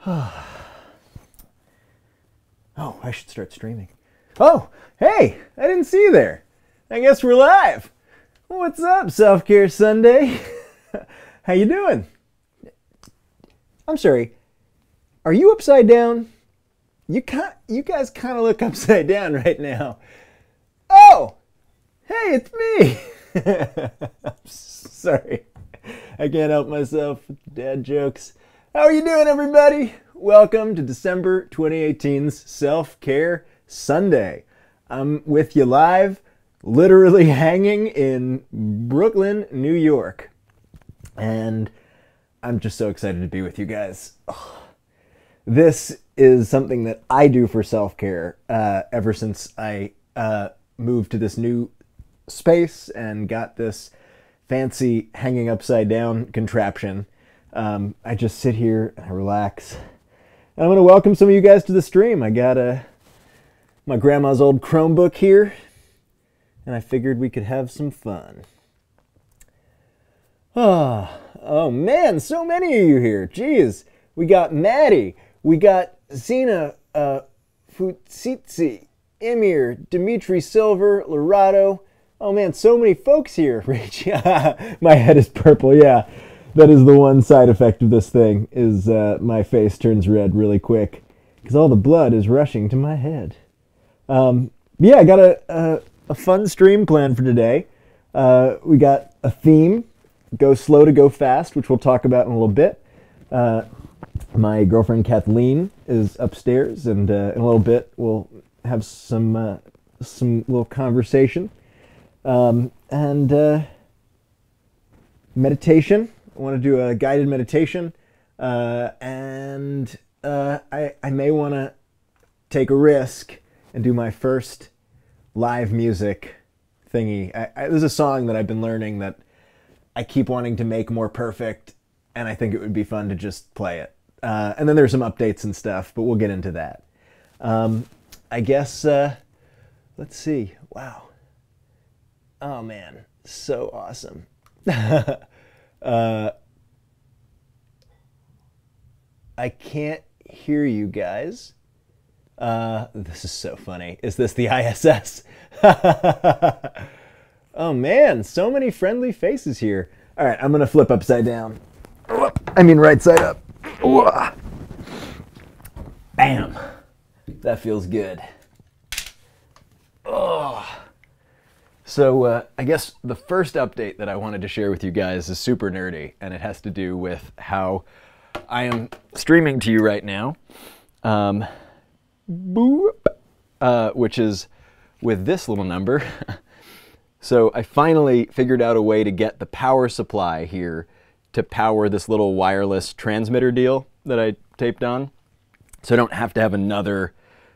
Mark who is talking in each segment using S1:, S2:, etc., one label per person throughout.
S1: Oh, I should start streaming. Oh, hey, I didn't see you there. I guess we're live. What's up, Self-Care Sunday? How you doing? I'm sorry, are you upside down? You guys kind of look upside down right now. Oh, hey, it's me. I'm sorry, I can't help myself with dad jokes. How are you doing, everybody? Welcome to December 2018's Self-Care Sunday. I'm with you live, literally hanging in Brooklyn, New York. And I'm just so excited to be with you guys. Oh, this is something that I do for self-care ever since I moved to this new space and got this fancy hanging upside down contraption. I just sit here and I relax. And I'm going to welcome some of you guys to the stream. I got my grandma's old Chromebook here, and I figured we could have some fun. Oh man, so many of you here. Jeez, we got Maddie, we got Zena Futsitsi, Emir, Dimitri Silver, Lorado. Oh man, so many folks here. My head is purple, yeah. That is the one side effect of this thing, is my face turns red really quick, because all the blood is rushing to my head. Yeah, I got a fun stream planned for today. We got a theme, go slow to go fast, which we'll talk about in a little bit. My girlfriend Kathleen is upstairs, and in a little bit we'll have some little conversation. And meditation. I want to do a guided meditation, and I may want to take a risk and do my first live music thingy. There's a song that I've been learning that I keep wanting to make more perfect, and I think it would be fun to just play it. And then there's some updates and stuff, but we'll get into that. I guess, let's see. Wow. Oh man, so awesome. I can't hear you guys. This is so funny. Is this the ISS? Oh man, so many friendly faces here. All right, I'm gonna flip upside down. I mean right side up. Bam. That feels good. Oh. So I guess the first update that I wanted to share with you guys is super nerdy, and it has to do with how I am streaming to you right now, which is with this little number. So I finally figured out a way to get the power supply here to power this little wireless transmitter deal that I taped on, so I don't have to have another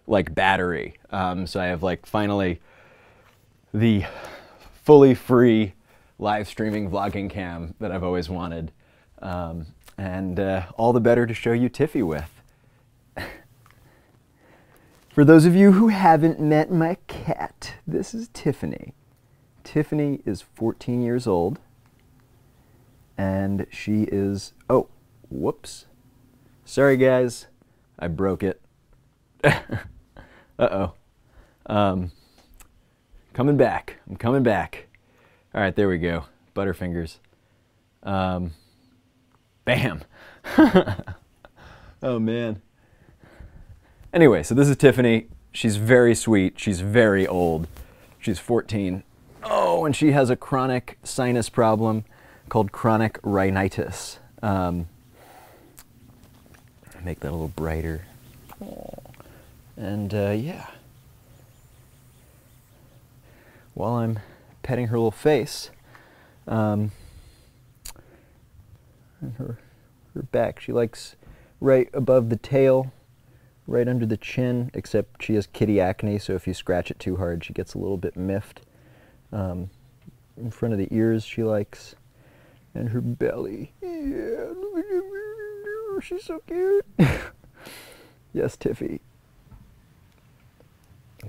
S1: like battery. So I have like finally the fully free live streaming vlogging cam that I've always wanted, and all the better to show you Tiffy with. For those of you who haven't met my cat, this is Tiffany. Tiffany is 14 years old, and she is, oh, whoops. Sorry guys, I broke it. Uh-oh. Coming back. I'm coming back. All right, there we go. Butterfingers. Bam. Oh, man. Anyway, so this is Tiffany. She's very sweet. She's very old. She's 14. Oh, and she has a chronic sinus problem called chronic rhinitis. Make that a little brighter. And, yeah. While I'm petting her little face, and her back, she likes right above the tail, right under the chin, except she has kitty acne, so if you scratch it too hard, she gets a little bit miffed. In front of the ears, she likes, and her belly. Yeah, she's so cute. Yes, Tiffy.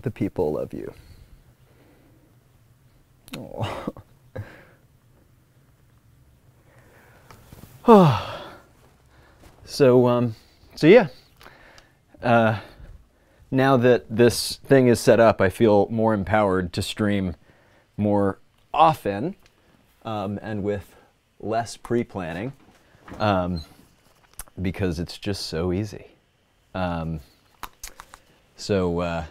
S1: The people love you. Oh.
S2: So yeah. Now that this thing is set up, I feel more empowered to stream more often and with less pre-planning because it's just so easy. So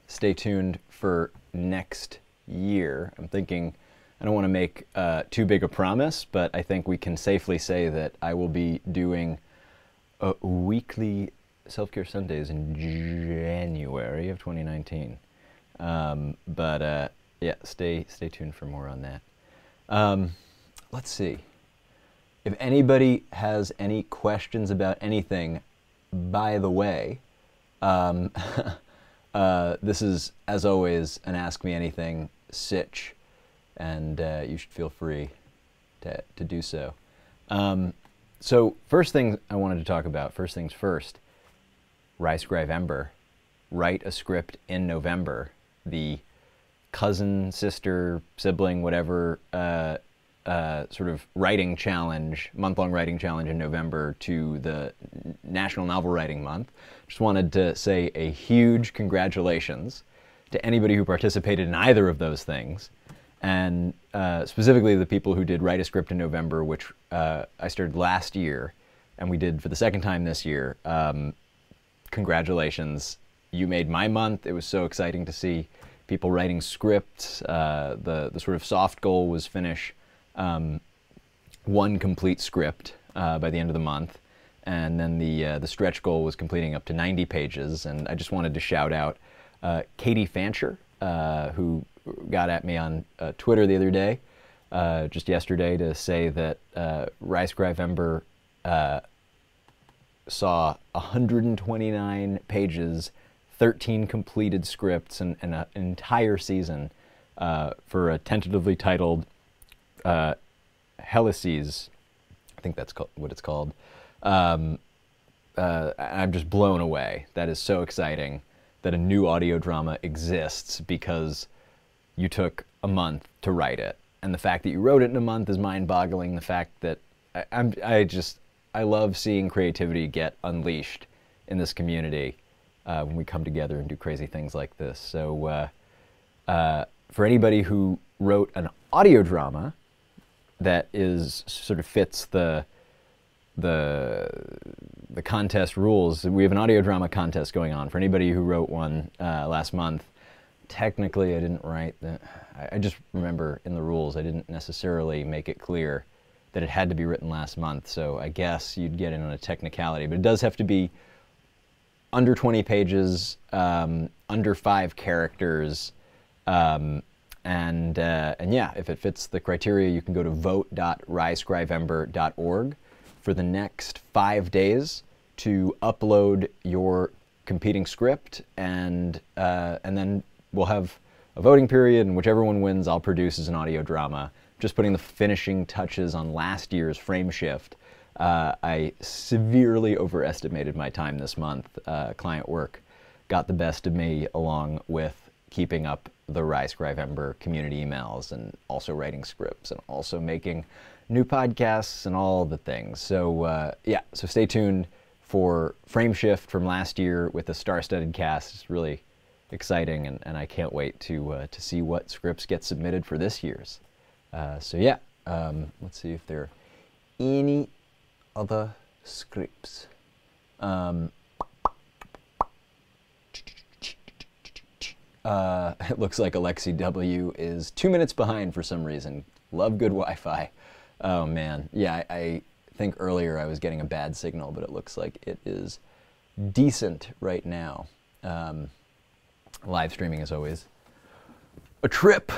S2: stay tuned for next year. I'm thinking, I don't want to make too big a promise, but I think we can safely say that I will be doing weekly Self-Care Sundays in January of 2019. Yeah, stay tuned for more on that. Let's see. If anybody has any questions about anything, by the way, this is, as always, an Ask Me Anything sitch, and you should feel free to do so. So first thing I wanted to talk about, first things first, WriScriVember, write a script in November, the cousin, sister, sibling, whatever, sort of writing challenge, month-long writing challenge in November to the National Novel Writing Month. Just wanted to say a huge congratulations to anybody who participated in either of those things, and specifically the people who did write a script in November, which I started last year, and we did for the second time this year. Congratulations. You made my month. It was so exciting to see people writing scripts. The sort of soft goal was finish one complete script by the end of the month, and then the stretch goal was completing up to 90 pages. And I just wanted to shout out Katie Fancher, who got at me on Twitter the other day, just yesterday, to say that WriScriVember saw 129 pages, 13 completed scripts, and an entire season for a tentatively titled Helices, I think that's what it's called. I'm just blown away. That is so exciting that a new audio drama exists because you took a month to write it. And the fact that you wrote it in a month is mind-boggling. The fact that I love seeing creativity get unleashed in this community when we come together and do crazy things like this. So for anybody who wrote an audio drama that is sort of fits the contest rules, we have an audio drama contest going on. For anybody who wrote one last month, technically I didn't write the, I just remember in the rules I didn't necessarily make it clear that it had to be written last month, so I guess you'd get in on a technicality, but it does have to be under 20 pages, under 5 characters, and yeah, if it fits the criteria, you can go to vote.wriscrivember.org for the next 5 days to upload your competing script, and then we'll have a voting period, and whichever one wins, I'll produce as an audio drama. Just putting the finishing touches on last year's frame shift. I severely overestimated my time this month. Client work got the best of me, along with keeping up the WriScriVember community emails, and also writing scripts, and also making new podcasts, and all the things. So yeah, so stay tuned for frame shift from last year with the star-studded cast. It's really exciting, and I can't wait to see what scripts get submitted for this year's. So yeah, let's see if there are any other scripts. It looks like Alexi W is 2 minutes behind for some reason. Love good Wi-Fi. Oh man, yeah, I think earlier I was getting a bad signal, but it looks like it is decent right now. Live streaming is always a trip.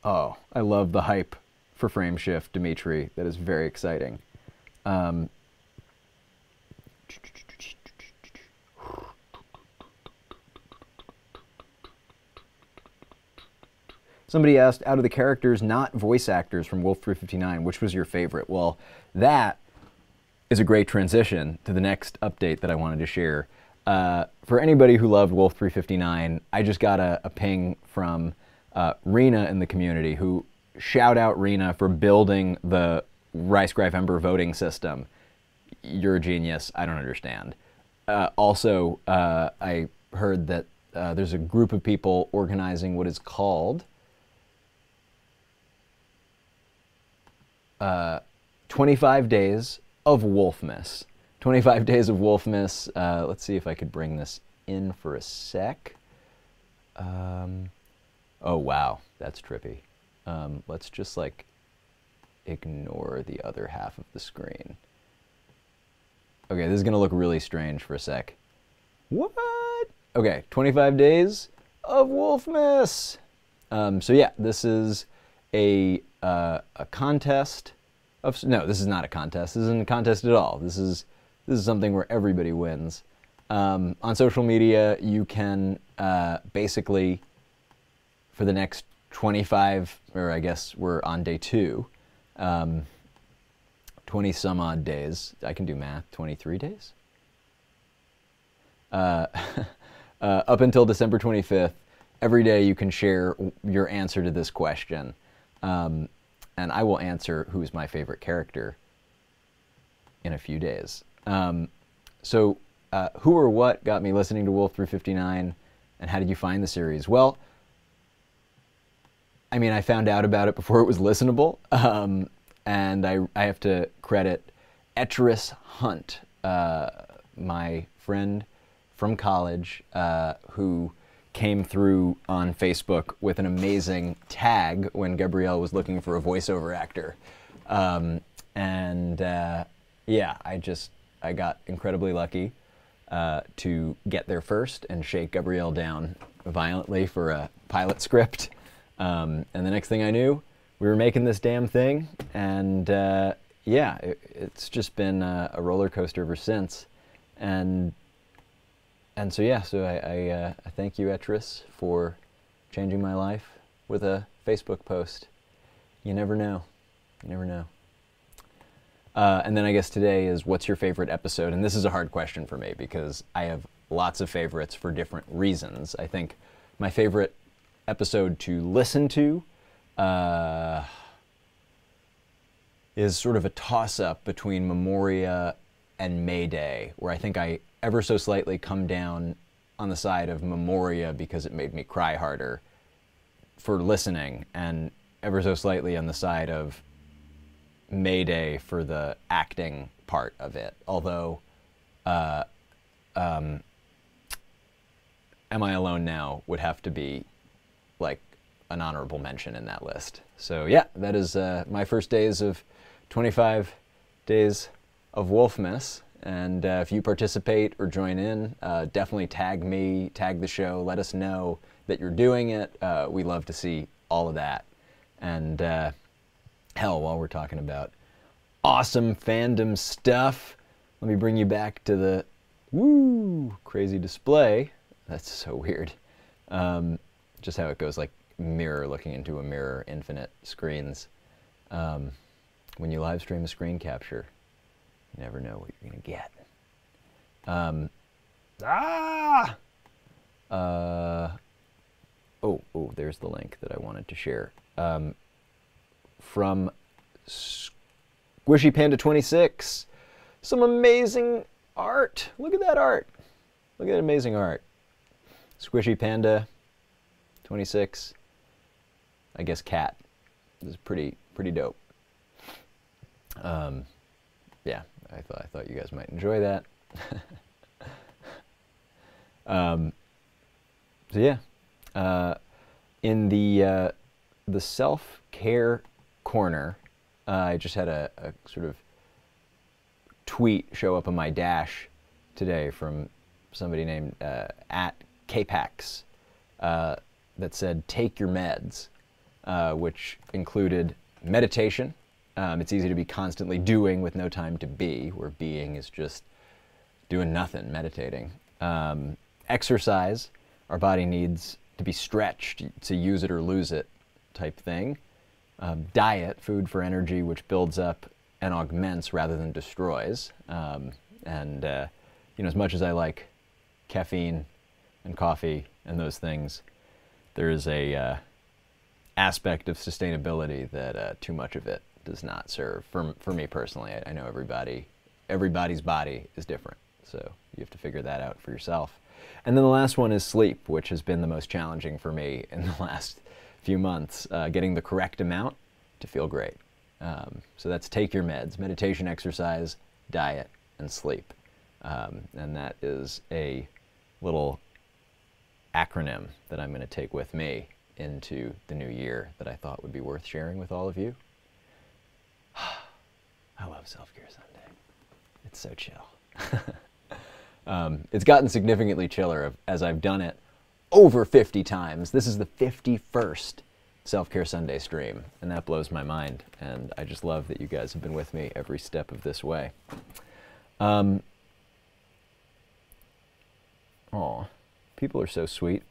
S2: Oh, I love the hype for frame shift, Dimitri. That is very exciting. Somebody asked, out of the characters not voice actors from Wolf 359, which was your favorite? Well, that is a great transition to the next update that I wanted to share. For anybody who loved Wolf 359, I just got a ping from Rena in the community, who, shout out Rena for building the WriScriVember voting system. You're a genius. I don't understand. Also, I heard that there's a group of people organizing what is called 25 Days of Wolfmas. 25 Days of Wolfmas. Let's see if I could bring this in for a sec. Oh, wow. That's trippy. Let's just, like, ignore the other half of the screen. Okay, this is going to look really strange for a sec. What? Okay, 25 Days of Wolfmas. So yeah, this is a contest of... No, this is not a contest. This isn't a contest at all. This is something where everybody wins. On social media, you can basically, for the next 25, or I guess we're on day 2, 20 some odd days. I can do math. 23 days? Up until December 25th, every day you can share your answer to this question. And I will answer who's my favorite character in a few days. So who or what got me listening to Wolf 359, and how did you find the series? Well, I mean, I found out about it before it was listenable. And I have to credit Etris Hunt, my friend from college, who came through on Facebook with an amazing tag when Gabrielle was looking for a voiceover actor. Yeah, I got incredibly lucky to get there first and shake Gabrielle down violently for a pilot script. And the next thing I knew, we were making this damn thing, and yeah, it's just been a roller coaster ever since. And so yeah, so I thank you, Etris, for changing my life with a Facebook post. You never know. You never know. And then I guess today is, what's your favorite episode? And this is a hard question for me because I have lots of favorites for different reasons. I think my favorite episode to listen to is sort of a toss-up between Memoria and Mayday, where I think I ever so slightly come down on the side of Memoria because it made me cry harder for listening, and ever so slightly on the side of Mayday for the acting part of it. Although, Am I Alone Now would have to be like an honorable mention in that list. So yeah, that is my first days of 25 Days of Wolfmas. And if you participate or join in, definitely tag me, tag the show, let us know that you're doing it. We love to see all of that. And hell, while we're talking about awesome fandom stuff, let me bring you back to the crazy display. That's so weird. Just how it goes, like mirror looking into a mirror, infinite screens. When you live stream a screen capture, you never know what you're gonna get. Oh, there's the link that I wanted to share. From Squishy Panda 26, some amazing art. Look at that art. Look at that amazing art. Squishy Panda 26. I guess cat. This is pretty dope. Yeah, I thought you guys might enjoy that. So yeah, in the self-care corner, I just had a sort of tweet show up on my dash today from somebody named at Kpax that said, "Take your meds," which included meditation. It's easy to be constantly doing with no time to be, where being is just doing nothing, meditating. Exercise, our body needs to be stretched to use it or lose it type thing. Diet, food for energy, which builds up and augments rather than destroys. As much as I like caffeine and coffee and those things, there is a aspect of sustainability that too much of it does not serve for me personally. I know everybody's body is different, so you have to figure that out for yourself. And then the last one is sleep, which has been the most challenging for me in the last few months, getting the correct amount to feel great. So that's take your meds: meditation, exercise, diet, and sleep. And that is a little acronym that I'm going to take with me into the new year that I thought would be worth sharing with all of you. I love Self-Care Sunday. It's so chill. It's gotten significantly chiller as I've done it over 50 times. This is the 51st Self-Care Sunday stream, and that blows my mind. And I just love that you guys have been with me every step of this way. Aw, people are so sweet.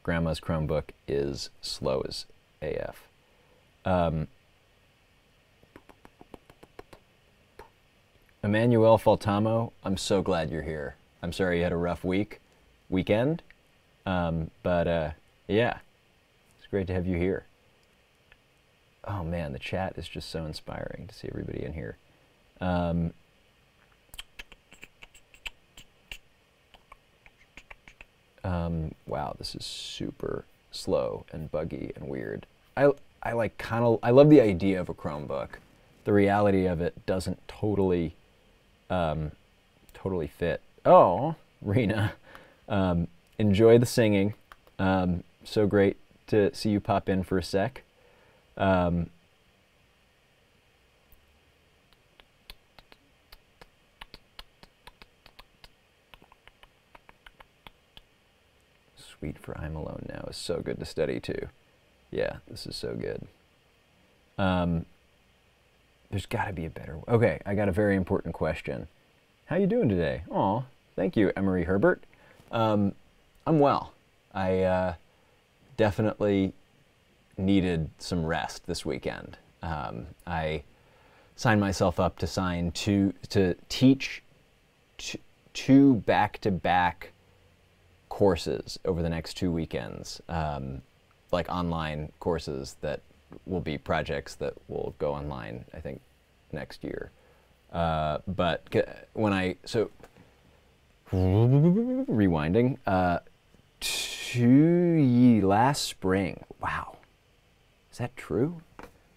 S2: Grandma's Chromebook is slow as AF. Emmanuel Faltamo, I'm so glad you're here. I'm sorry you had a rough weekend, but yeah, it's great to have you here. Oh man, the chat is just so inspiring to see everybody in here. Wow, this is super slow and buggy and weird. I love the idea of a Chromebook. The reality of it doesn't totally fit. Oh, Rena, enjoy the singing. So great to see you pop in for a sec. Sweet for I'm Alone Now is so good to study too. Yeah, this is so good. There's got to be a better way. Okay, I got a very important question. How you doing today? Aw, thank you, Emery Herbert. I'm well. I definitely needed some rest this weekend. I signed myself up to teach two back-to-back courses over the next 2 weekends, like online courses that will be projects that will go online, I think, next year. But rewinding, last spring, wow, is that true?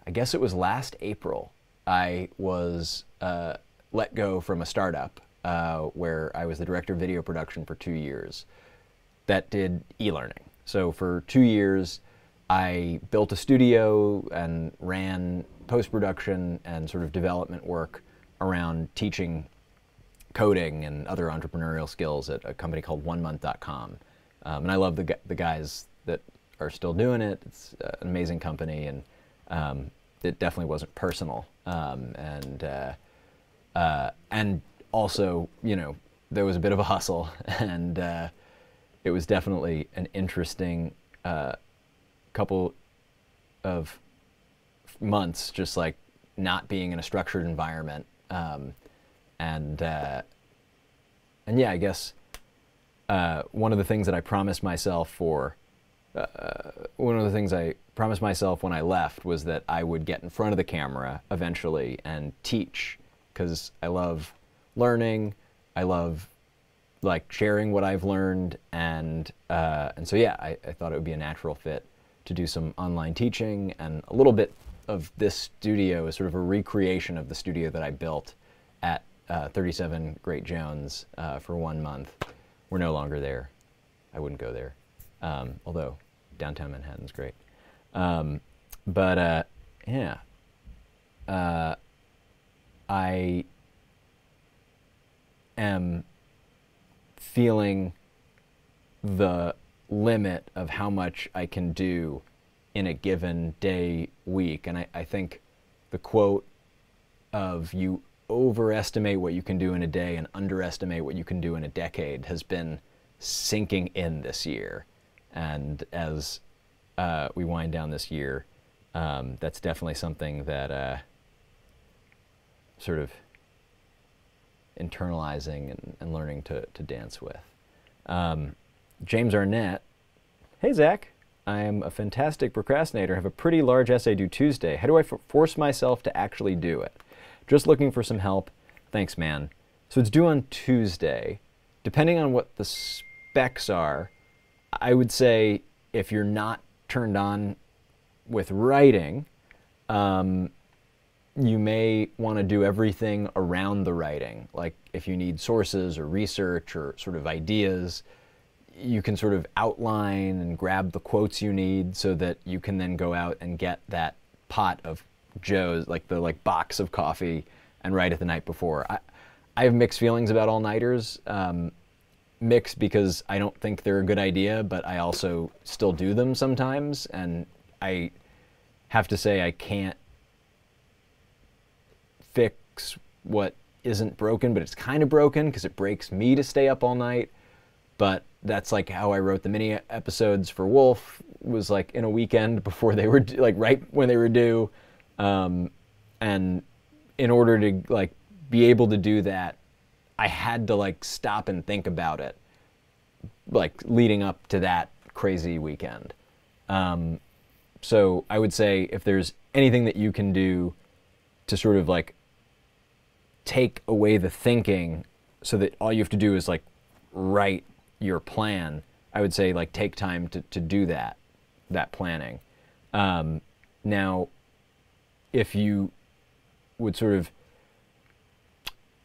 S2: I guess it was last April, I was let go from a startup where I was the director of video production for 2 years that did e-learning. So for 2 years, I built a studio and ran post-production and sort of development work around teaching coding and other entrepreneurial skills at a company called onemonth.com. And I love the guys that are still doing it. It's an amazing company, and it definitely wasn't personal. And also, you know, there was a bit of a hustle, and it was definitely an interesting couple of months, just like not being in a structured environment. And yeah, I guess one of the things that I promised myself when I left was that I would get in front of the camera eventually and teach, because I love learning. I love like sharing what I've learned, and so yeah, I thought it would be a natural fit to do some online teaching, and a little bit of this studio is sort of a recreation of the studio that I built at 37 Great Jones for 1 month. We're no longer there. I wouldn't go there, although downtown Manhattan's great. Yeah, I am feeling the limit of how much I can do in a given day, week. And I think the quote of "you overestimate what you can do in a day and underestimate what you can do in a decade" has been sinking in this year. And as we wind down this year, that's definitely something that sort of internalizing and learning to dance with. James Arnett, hey Zach, I am a fantastic procrastinator. I have a pretty large essay due Tuesday. How do I force myself to actually do it? Just looking for some help. Thanks, man. So it's due on Tuesday. Depending on what the specs are, I would say if you're not turned on with writing, you may want to do everything around the writing. Like if you need sources or research or sort of ideas, you can sort of outline and grab the quotes you need so that you can then go out and get that pot of Joe's, like the box of coffee, and write it the night before. I have mixed feelings about all-nighters. Mixed because I don't think they're a good idea, but I also still do them sometimes, and I have to say I can't fix what isn't broken, but it's kind of broken because it breaks me to stay up all night. But that's like how I wrote the mini episodes for Wolf, was like in a weekend before they were like right when they were due. And in order to like be able to do that, I had to like stop and think about it, like leading up to that crazy weekend. So I would say if there's anything that you can do to sort of like take away the thinking so that all you have to do is like write your plan, I would say like take time to do that planning. Now, if you would sort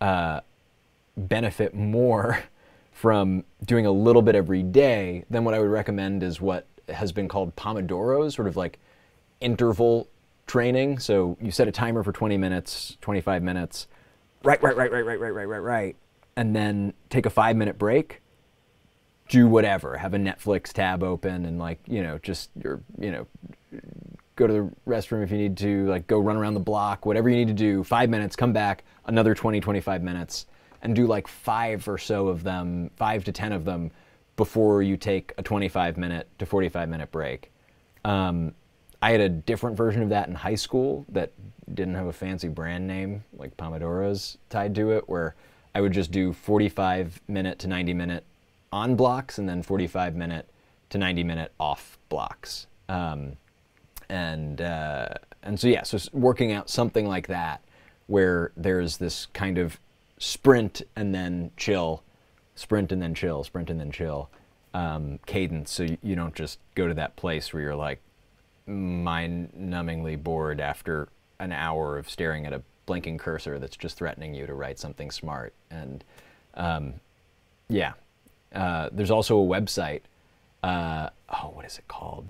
S2: of benefit more from doing a little bit every day, then what I would recommend is what has been called Pomodoros, sort of like interval training. So you set a timer for 20 minutes, 25 minutes, write, and then take a 5-minute break, do whatever, have a Netflix tab open and like, just go to the restroom if you need to, like go run around the block, whatever you need to do, 5 minutes, come back, another 20, 25 minutes, and do like 5 to 10 of them before you take a 25-minute to 45-minute break. I had a different version of that in high school that didn't have a fancy brand name like Pomodoros tied to it, where I would just do 45-minute to 90-minute on blocks and then 45-minute to 90-minute off blocks. And so yeah, so working out something like that where there's this kind of sprint and then chill, sprint and then chill, sprint and then chill cadence, so you don't just go to that place where you're like mind-numbingly bored after an hour of staring at a blinking cursor that's just threatening you to write something smart. And there's also a website, what is it called,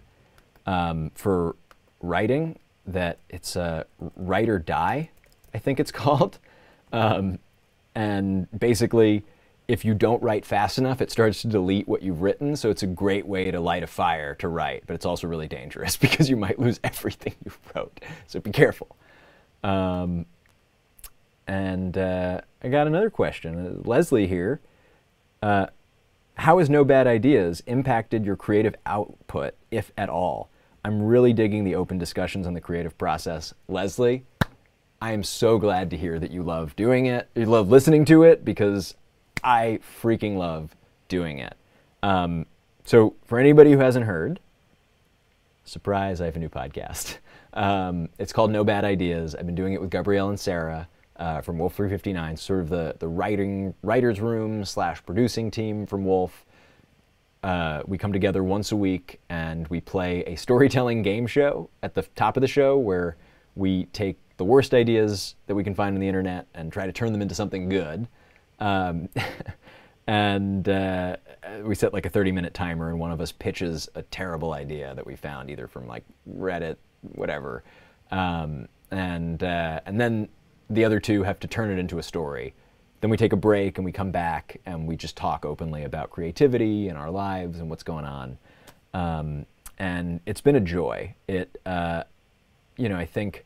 S2: for writing, that it's Write or Die, I think it's called. And basically, if you don't write fast enough, it starts to delete what you've written. So it's a great way to light a fire to write, but it's also really dangerous because you might lose everything you wrote. So be careful. And I got another question. Leslie here. How has No Bad Ideas impacted your creative output, if at all? I'm really digging the open discussions on the creative process. Leslie, I am so glad to hear that you love doing it. You love listening to it, because I freaking love doing it. So for anybody who hasn't heard, surprise, I have a new podcast. It's called No Bad Ideas. I've been doing it with Gabrielle and Sarah from Wolf 359, sort of the writer's room / producing team from Wolf. We come together once a week and we play a storytelling game show at the top of the show, where we take the worst ideas that we can find on the internet and try to turn them into something good. And we set like a 30-minute timer, and one of us pitches a terrible idea that we found either from like Reddit, whatever. And then the other two have to turn it into a story. Then we take a break and we come back and we just talk openly about creativity and our lives and what's going on. And it's been a joy. I think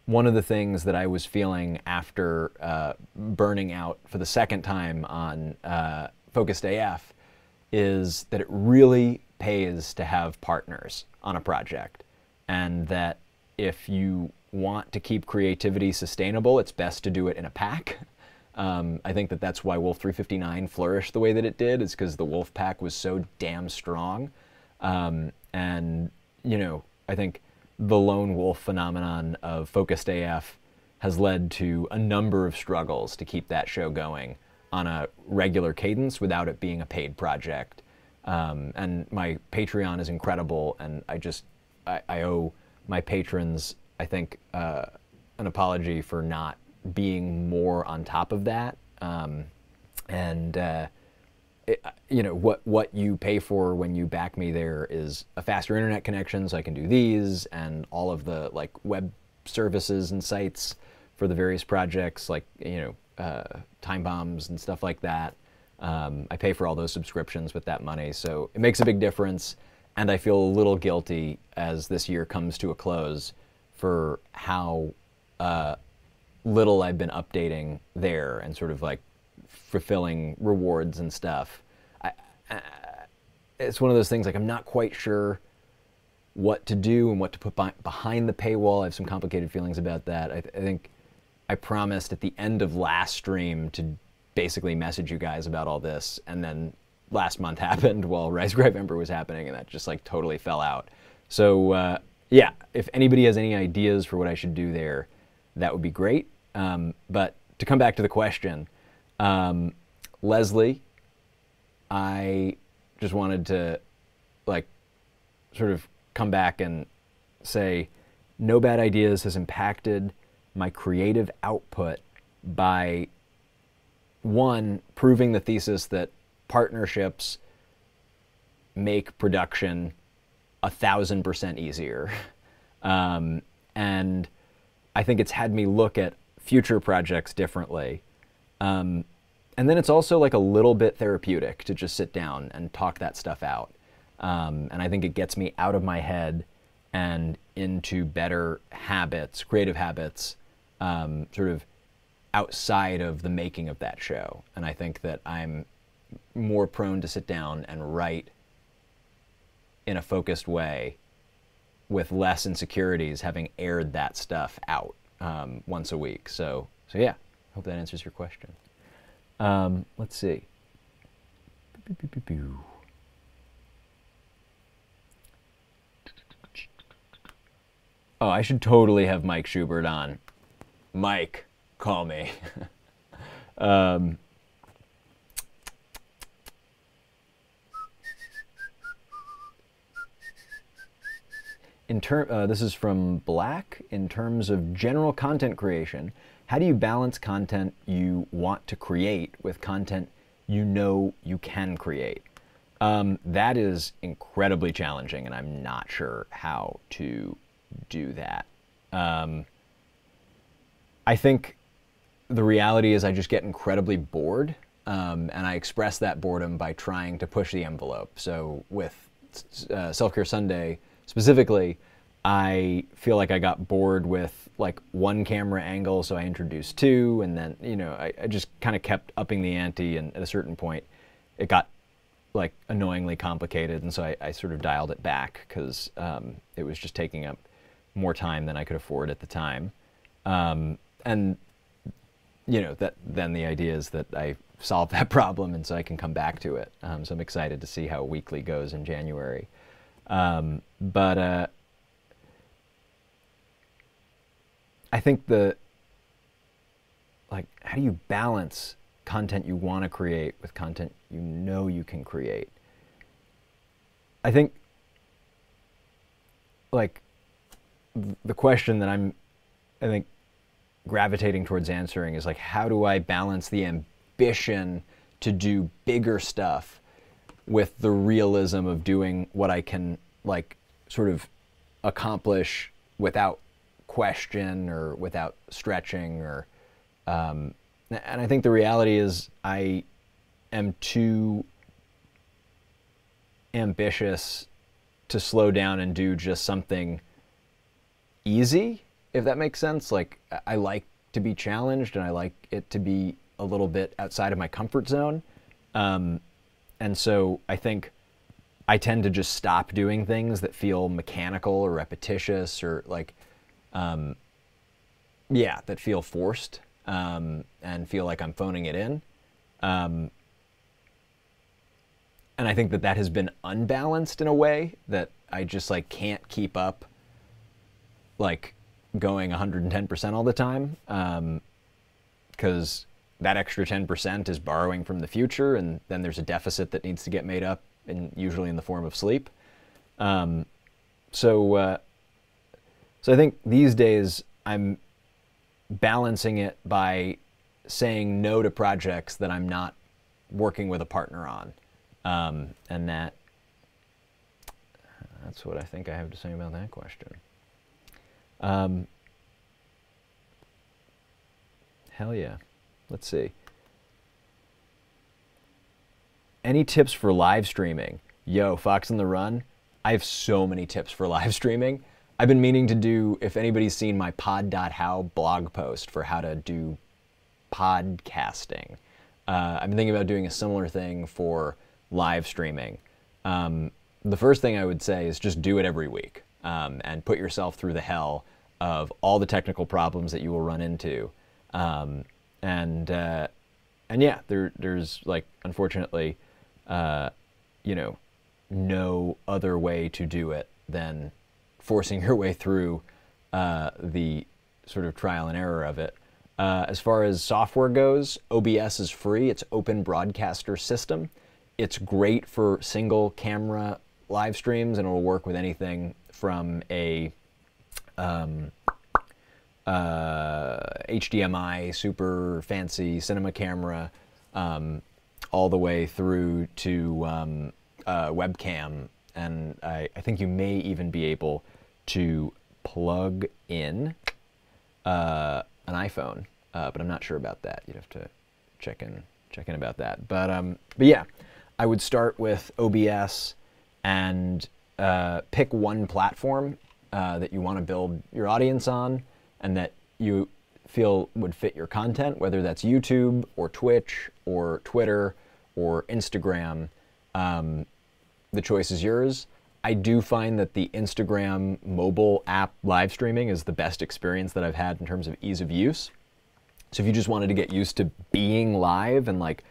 S2: one of the things that I was feeling after burning out for the second time on Focused AF is that it really pays to have partners on a project, and that if you want to keep creativity sustainable, it's best to do it in a pack. I think that that's why Wolf 359 flourished the way that it did, is because the Wolf pack was so damn strong. And, you know, I think the lone wolf phenomenon of Focused AF has led to a number of struggles to keep that show going on a regular cadence without it being a paid project. And my Patreon is incredible, and I owe my patrons, I think, an apology for not being more on top of that. You know, what you pay for when you back me there is a faster internet connection so I can do these, and all of the like web services and sites for the various projects, like, you know, time bombs and stuff like that. I pay for all those subscriptions with that money, so it makes a big difference. And I feel a little guilty as this year comes to a close for how little I've been updating there and sort of like fulfilling rewards and stuff. It's one of those things, like, I'm not quite sure what to do and what to put behind the paywall. I have some complicated feelings about that. I think I promised at the end of last stream to basically message you guys about all this, and then last month happened while WriScriVember was happening, and that just like totally fell out. So yeah, if anybody has any ideas for what I should do there, that would be great. But to come back to the question, Leslie, I just wanted to like sort of come back and say No Bad Ideas has impacted my creative output by, one, proving the thesis that partnerships make production 1,000% easier. And I think it's had me look at future projects differently. And then it's also like a little bit therapeutic to just sit down and talk that stuff out. And I think it gets me out of my head and into better habits, creative habits, sort of outside of the making of that show. And I think that I'm more prone to sit down and write in a focused way with less insecurities, having aired that stuff out once a week. So yeah, hope that answers your question. Let's see. Oh, I should totally have Mike Schubert on. Mike, call me. This is from Black. In terms of general content creation, how do you balance content you want to create with content you know you can create? That is incredibly challenging, and I'm not sure how to do that. I think the reality is I just get incredibly bored, and I express that boredom by trying to push the envelope. So with Self-Care Sunday specifically, I feel like I got bored with like one camera angle, so I introduced two, and then, you know, I just kind of kept upping the ante, and at a certain point it got like annoyingly complicated, and so I sort of dialed it back because it was just taking up more time than I could afford at the time. And you know, then the idea is that I solve that problem, and so I can come back to it. So I'm excited to see how weekly goes in January. But I think how do you balance content you want to create with content you know you can create? I think like the question that I think gravitating towards answering is like, how do I balance the ambition to do bigger stuff with the realism of doing what I can like sort of accomplish without question or without stretching, or and I think the reality is I am too ambitious to slow down and do just something easy, if that makes sense. Like, I like to be challenged, and I like it to be a little bit outside of my comfort zone. And so I think I tend to just stop doing things that feel mechanical or repetitious or like, yeah, that feel forced, and feel like I'm phoning it in. and I think that that has been unbalanced in a way that I just like can't keep up like going 110% all the time, because that extra 10% is borrowing from the future, and then there's a deficit that needs to get made up, and usually in the form of sleep. So I think these days I'm balancing it by saying no to projects that I'm not working with a partner on. And that's what I think I have to say about that question. Hell yeah. Let's see. Any tips for live streaming? Yo, Fox on the Run. I have so many tips for live streaming. I've been meaning to do, if anybody's seen my pod.how blog post for how to do podcasting. I've been thinking about doing a similar thing for live streaming. The first thing I would say is just do it every week, and put yourself through the hell of all the technical problems that you will run into. And yeah, there's like, unfortunately, you know, no other way to do it than forcing your way through the sort of trial and error of it. As far as software goes, OBS is free. It's Open Broadcaster System. It's great for single camera live streams, and it'll work with anything from a HDMI super fancy cinema camera all the way through to webcam, and I think you may even be able to plug in an iPhone, but I'm not sure about that. You'd have to check in about that. But yeah, I would start with OBS and pick one platform that you want to build your audience on, and that you feel would fit your content, whether that's YouTube or Twitch or Twitter or Instagram. The choice is yours. I do find that the Instagram mobile app live streaming is the best experience that I've had in terms of ease of use. So if you just wanted to get used to being live and like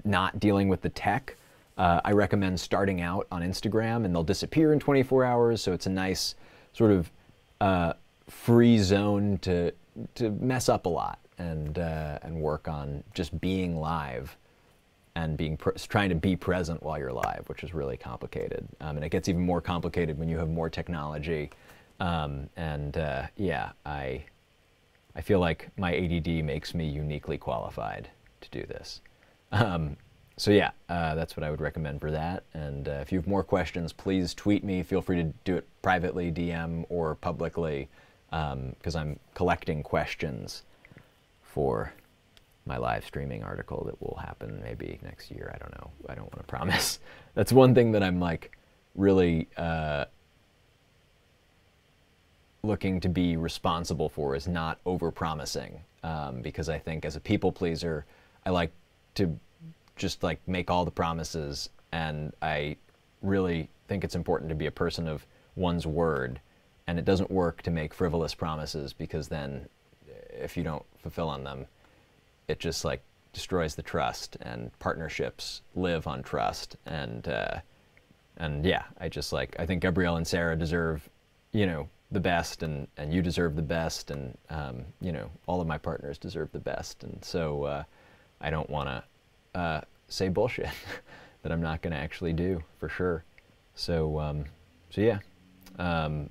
S2: not dealing with the tech, I recommend starting out on Instagram, and they'll disappear in 24 hours. So it's a nice sort of free zone to mess up a lot and work on just being live and trying to be present while you're live, which is really complicated. And it gets even more complicated when you have more technology. Yeah, I feel like my ADD makes me uniquely qualified to do this. So yeah, that's what I would recommend for that. And if you have more questions, please tweet me. Feel free to do it privately, DM, or publicly, because I'm collecting questions for my live streaming article that will happen maybe next year. I don't know. I don't want to promise. That's one thing that I'm like really looking to be responsible for, is not over-promising, because I think as a people pleaser, I like to just like make all the promises, and I really think it's important to be a person of one's word, and it doesn't work to make frivolous promises, because then if you don't fulfill on them, it just like destroys the trust, and partnerships live on trust. And yeah, I think Gabrielle and Sarah deserve, you know, the best, and you deserve the best, and you know, all of my partners deserve the best. And so I don't want to say bullshit that I'm not going to actually do, for sure. So yeah, I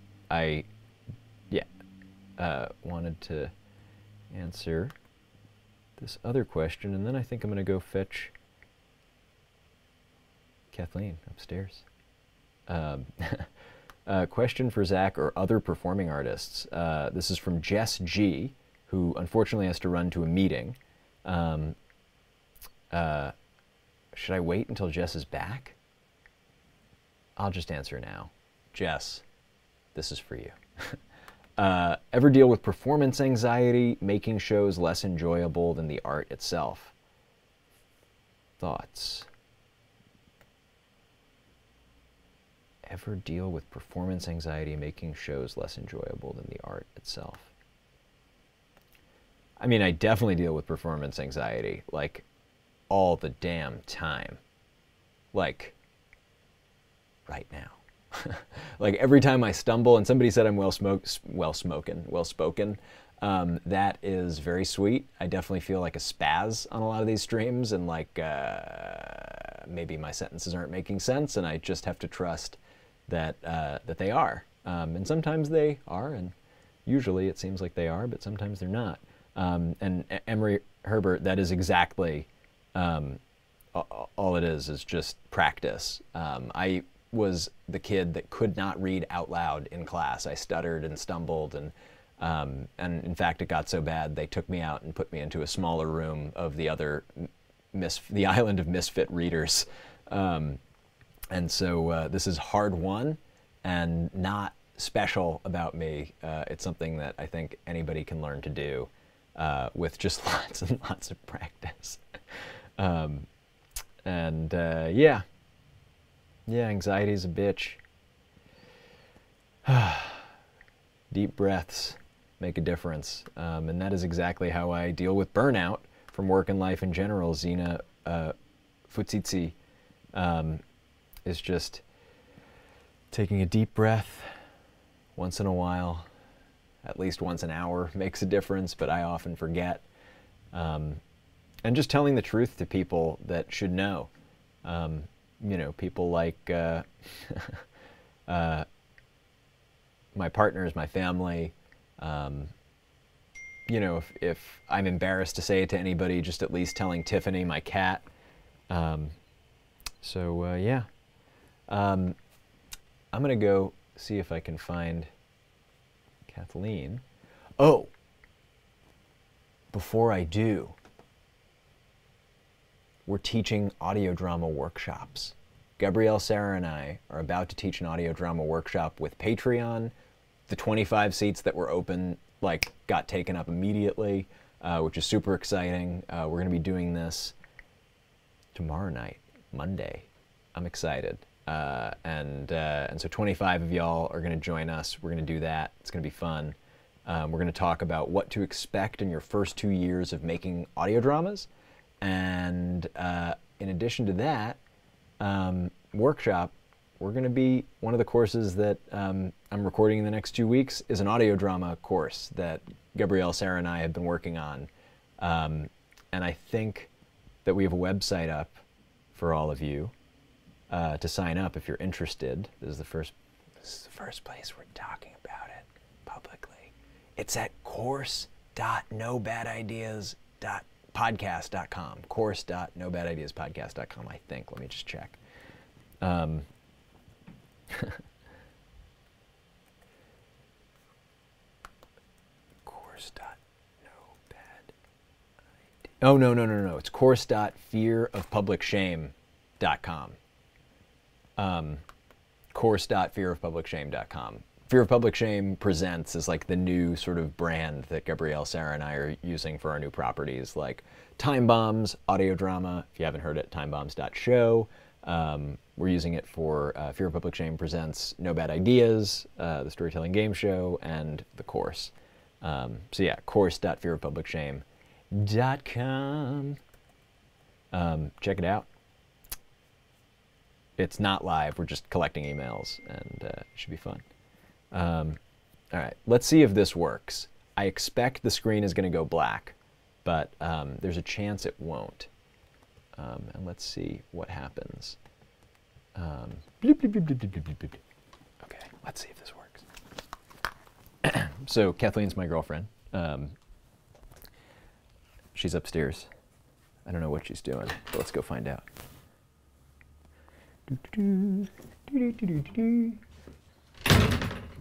S2: wanted to answer this other question, and then I think I'm going to go fetch Kathleen upstairs. Question for Zach or other performing artists. This is from Jess G, who unfortunately has to run to a meeting. Should I wait until Jess is back? I'll just answer now. Jess, this is for you. Ever deal with performance anxiety, making shows less enjoyable than the art itself? Thoughts? Ever deal with performance anxiety, making shows less enjoyable than the art itself? I mean, I definitely deal with performance anxiety, like, all the damn time. Like, right now. Like every time I stumble, and somebody said I'm well-spoken, that is very sweet. I definitely feel like a spaz on a lot of these streams, and like maybe my sentences aren't making sense, and I just have to trust that that they are. And sometimes they are, and usually it seems like they are, but sometimes they're not. And Emery Herbert, that is exactly all it is just practice. I was the kid that could not read out loud in class. I stuttered and stumbled, and in fact it got so bad they took me out and put me into a smaller room of the other the island of misfit readers. And so this is hard won and not special about me. It's something that I think anybody can learn to do with just lots and lots of practice. Yeah, anxiety's a bitch. Deep breaths make a difference, and that is exactly how I deal with burnout from work and life in general. Zina Futsitsi is just taking a deep breath once in a while, at least once an hour, makes a difference, but I often forget. And just telling the truth to people that should know. You know, people like my partners, my family. You know, if I'm embarrassed to say it to anybody, just at least telling Tiffany, my cat. Yeah. I'm going to go see if I can find Kathleen. Oh, before I do, we're teaching audio drama workshops. Gabrielle, Sarah, and I are about to teach an audio drama workshop with Patreon. The 25 seats that were open got taken up immediately, which is super exciting. We're going to be doing this tomorrow night, Monday. I'm excited. And so 25 of y'all are going to join us. We're going to do that. It's going to be fun. We're going to talk about what to expect in your first 2 years of making audio dramas. And in addition to that workshop, we're going to be, one of the courses that I'm recording in the next 2 weeks is an audio drama course that Gabrielle, Sarah, and I have been working on. And I think that we have a website up for all of you to sign up if you're interested. This is the first place we're talking about it publicly. It's at course.nobadideas.podcast.com. Course.nobadideaspodcast.com, I think. Let me just check. Oh, no. It's course.fearofpublicshame.com. Course.fearofpublicshame.com. Fear of Public Shame Presents is like the new sort of brand that Gabrielle, Sarah, and I are using for our new properties, like Time Bombs, audio drama. If you haven't heard it, timebombs.show. We're using it for Fear of Public Shame Presents No Bad Ideas, the storytelling game show, and the course. So yeah, course.fearofpublicshame.com. Check it out. It's not live. We're just collecting emails, and it should be fun. All right, let's see if this works. I expect the screen is going to go black, but there's a chance it won't. And let's see what happens. Bloop, bloop, bloop, bloop, bloop, bloop, bloop. Okay, let's see if this works. So Kathleen's my girlfriend. She's upstairs. I don't know what she's doing, but let's go find out.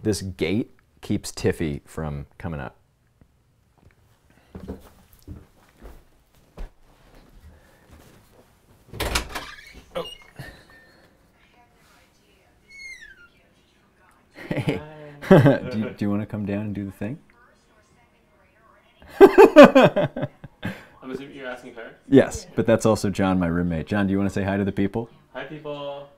S2: This gate keeps Tiffy from coming up. Oh. Hey. do you want to come down and do the thing?
S3: I'm assuming you're asking her?
S2: Yes, but that's also John, my roommate. John, do you want to say hi to the people?
S3: Hi, people.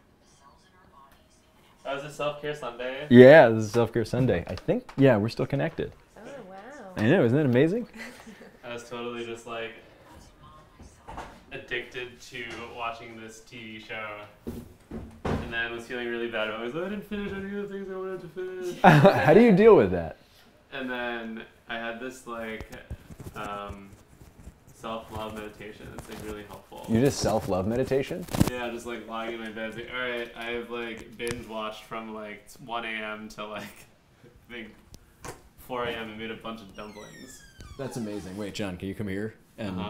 S3: Oh, is it Self-Care Sunday?
S2: Yeah, this is Self-Care Sunday. I think, yeah, we're still connected.
S4: Oh, wow.
S2: I know, isn't that amazing?
S3: I was totally just like addicted to watching this TV show. And then was feeling really bad about myself. I didn't finish any of the things I wanted to finish.
S1: How do you deal with that?
S3: And then I had this like self-love meditation. It's like really helpful.
S1: You just self-love meditation?
S3: Yeah, just like lying in my bed. Like, all right, I've like binge watched from like 1 a.m. to like I think 4 a.m. and made a bunch of dumplings.
S2: That's amazing. Wait, John, can you come here and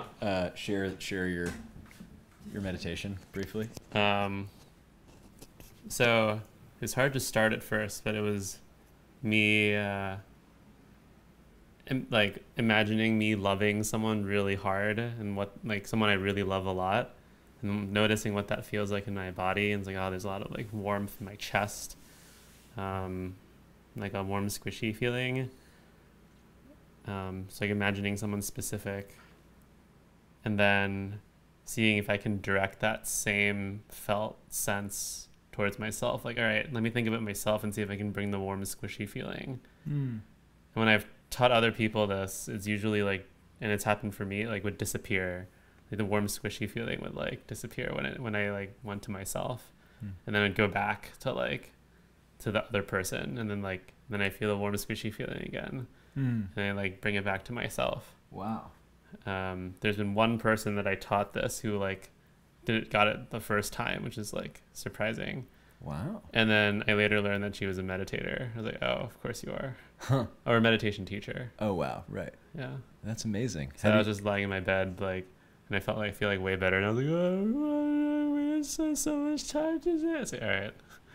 S2: share your meditation briefly?
S3: So it was hard to start at first, but it was me like imagining me loving someone really hard and what like someone I really love a lot, and noticing what that feels like in my body. And it's like, oh, there's a lot of like warmth in my chest, like a warm squishy feeling. So like imagining someone specific, and then seeing if I can direct that same felt sense towards myself. Like, all right, let me think about myself and see if I can bring the warm squishy feeling. And when I've taught other people this, it's usually like, and it's happened for me, like would disappear. Like the warm squishy feeling would like disappear when I like went to myself, and then I'd go back to like to the other person, and then I feel a warm squishy feeling again, and I like bring it back to myself.
S2: Wow.
S3: There's been one person that I taught this who like got it the first time, which is like surprising.
S2: Wow.
S3: And then I later learned that she was a meditator. I was like, oh, of course you are.
S2: Huh.
S3: Or a meditation teacher.
S2: Oh, wow. Right.
S3: Yeah.
S2: That's amazing.
S3: So I was just lying in my bed, like, and I feel like way better. And I was like, oh, it's so much time to do. It's like, all right.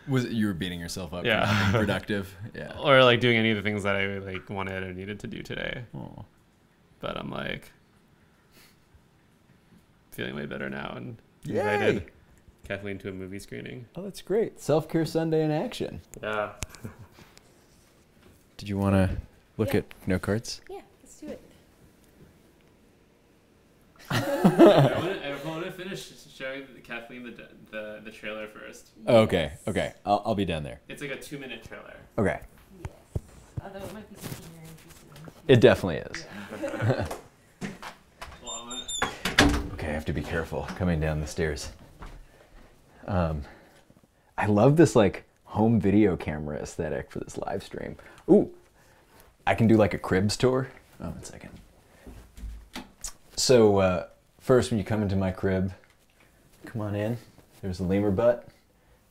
S2: Was it, you were beating yourself up?
S3: Yeah.
S2: For not being productive. Yeah.
S3: Or like doing any of the things that I like wanted or needed to do today.
S2: Oh.
S3: But I'm like feeling way better now, and
S1: Yay.
S3: invited Kathleen to a movie screening.
S1: Oh, that's great. Self-care Sunday in action.
S3: Yeah.
S2: Did you want to look at note cards?
S4: Yeah, let's do it.
S3: I want to finish showing Kathleen the trailer first.
S2: Okay. Okay. I'll be down there.
S3: It's like a 2-minute trailer.
S1: Okay.
S4: Yes. Although it might be something you're interested in.
S2: It definitely is.
S4: Yeah.
S3: Well, I'm gonna...
S2: Okay, I have to be careful coming down the stairs. I love this like home video camera aesthetic for this live stream. Ooh, I can do like a cribs tour. Oh, 1 second. So first, when you come into my crib, come on in. There's a lemur butt.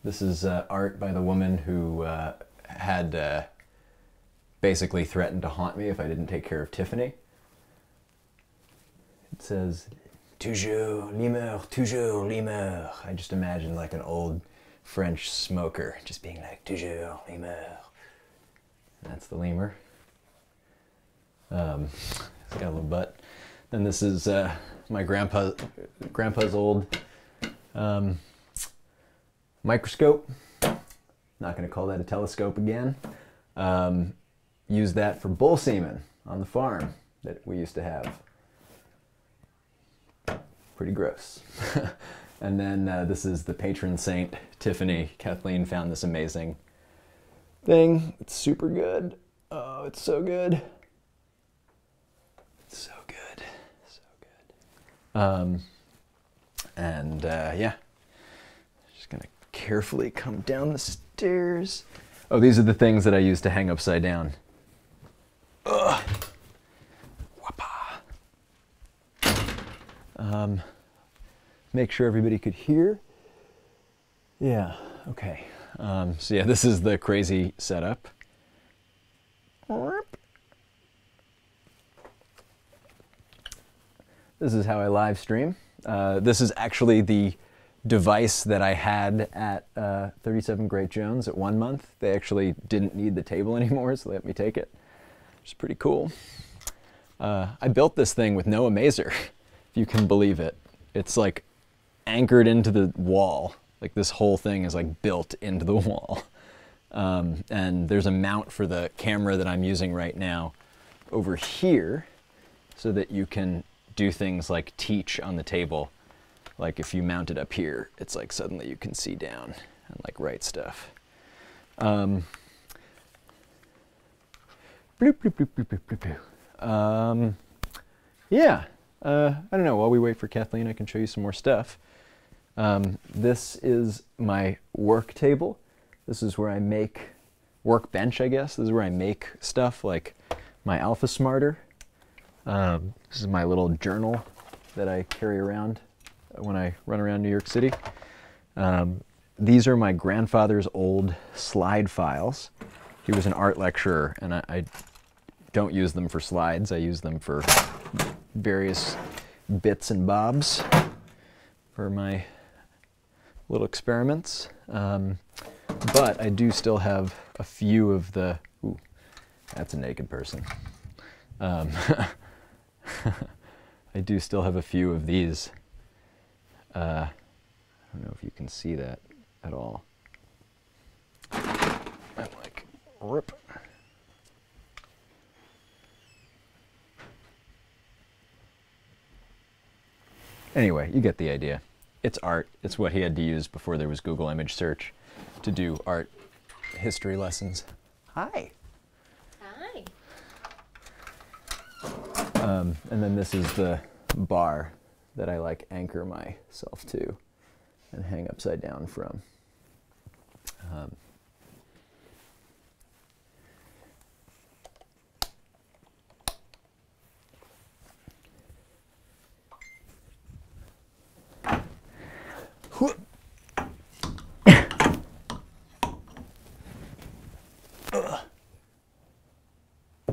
S2: This is art by the woman who had basically threatened to haunt me if I didn't take care of Tiffany. It says, "Toujours lemur, toujours lemur." I just imagine like an old French smoker just being like, "Toujours lemur." That's the lemur. It's got a little butt. Then this is my grandpa's old microscope. Not going to call that a telescope again. Used that for bull semen on the farm that we used to have. Pretty gross. And then this is the patron saint, Tiffany. Kathleen found this amazing thing. It's super good. Oh, it's so good. It's so good. So good. And yeah. Just gonna carefully come down the stairs. Oh, these are the things that I use to hang upside down. Ugh. Whoppa. Make sure everybody could hear. Yeah, okay. So yeah, this is the crazy setup. This is how I live stream. This is actually the device that I had at 37 Great Jones at 1 month. They actually didn't need the table anymore, so they let me take it, which is pretty cool. I built this thing with no amazer, if you can believe it. It's like anchored into the wall. Like this whole thing is like built into the wall. And there's a mount for the camera that I'm using right now over here so that you can do things like teach on the table. Like if you mount it up here, it's like suddenly you can see down and like write stuff. Bloop, bloop, bloop, bloop, bloop, bloop, bloop. Yeah, I don't know, while we wait for Kathleen, I can show you some more stuff. This is my work table. This is where I make workbench, I guess. This is where I make stuff like my Alpha Smarter. This is my little journal that I carry around when I run around New York City. These are my grandfather's old slide files. He was an art lecturer, and I don't use them for slides. I use them for various bits and bobs for my little experiments. But I do still have a few of the... Ooh, that's a naked person. I do still have a few of these. I don't know if you can see that at all. I'm like, rip. Anyway, you get the idea. It's art. It's what he had to use before there was Google image search to do art history lessons. Hi.
S4: Hi.
S2: And then this is the bar that I like anchor myself to and hang upside down from.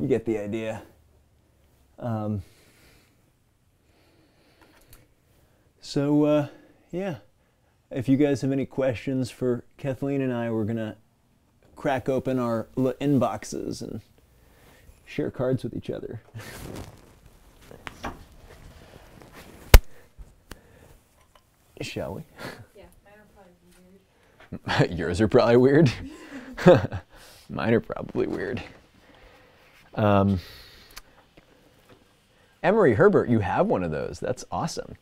S2: You get the idea. Yeah, if you guys have any questions for Kathleen and I, we're gonna crack open our inboxes and share cards with each other. Shall we?
S4: Yeah, mine are probably weird.
S2: Yours are probably weird. Mine are probably weird. Emery Herbert, you have one of those. That's awesome.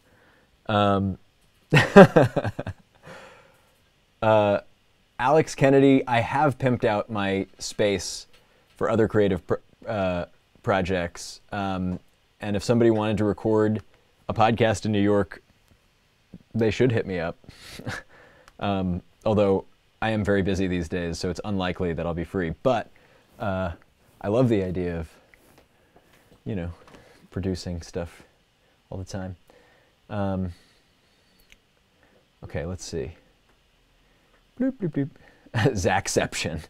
S2: Alex Kennedy, I have pimped out my space for other creative projects. And if somebody wanted to record a podcast in New York, they should hit me up. Although I am very busy these days, so it's unlikely that I'll be free. But I love the idea of, you know, producing stuff all the time. Okay, let's see. Bloop, bloop, bloop. Zachception.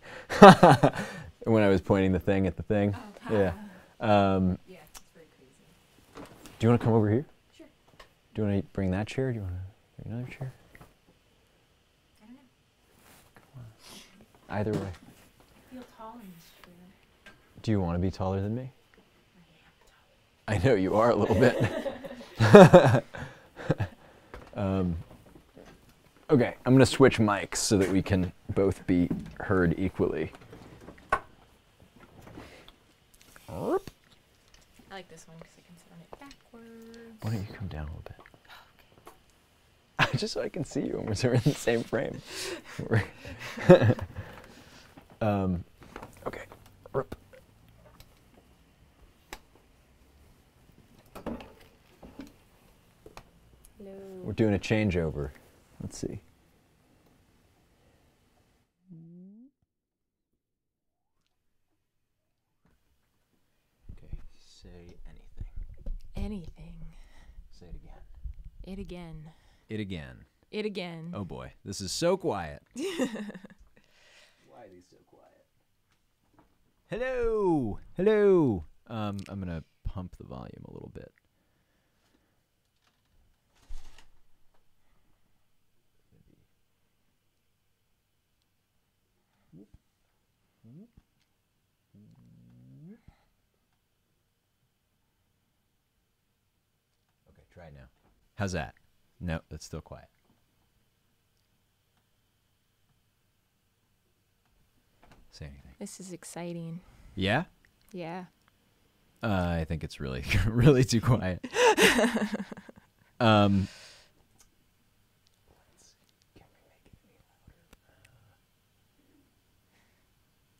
S2: When I was pointing the thing at the thing.
S4: Oh,
S2: Yeah.
S4: yeah, it's very crazy.
S2: Do you want to come over here?
S4: Sure.
S2: Do you want to bring that chair? Do you want to bring another chair?
S4: I don't know.
S2: Either way.
S4: I feel tall in this chair.
S2: Do you want to be taller than me?
S4: I am
S2: I know you are a little bit. Okay, I'm going to switch mics so that we can both be heard equally.
S4: I like this one because I can sit on it backwards.
S2: Why don't you come down a little bit? Just so I can see you when we're in the same frame. Okay. Rip.
S4: Hello.
S2: We're doing a changeover. Let's see. Okay, say anything.
S4: Anything.
S2: Say it again.
S4: It again.
S2: It again.
S4: It again.
S2: Oh boy, this is so quiet. Why are these so quiet? Hello! Hello! I'm gonna pump the volume a little bit. Okay, try it now. How's that? No, that's still quiet. Say anything.
S4: This is exciting.
S2: Yeah?
S4: Yeah.
S2: I think it's really, really too quiet.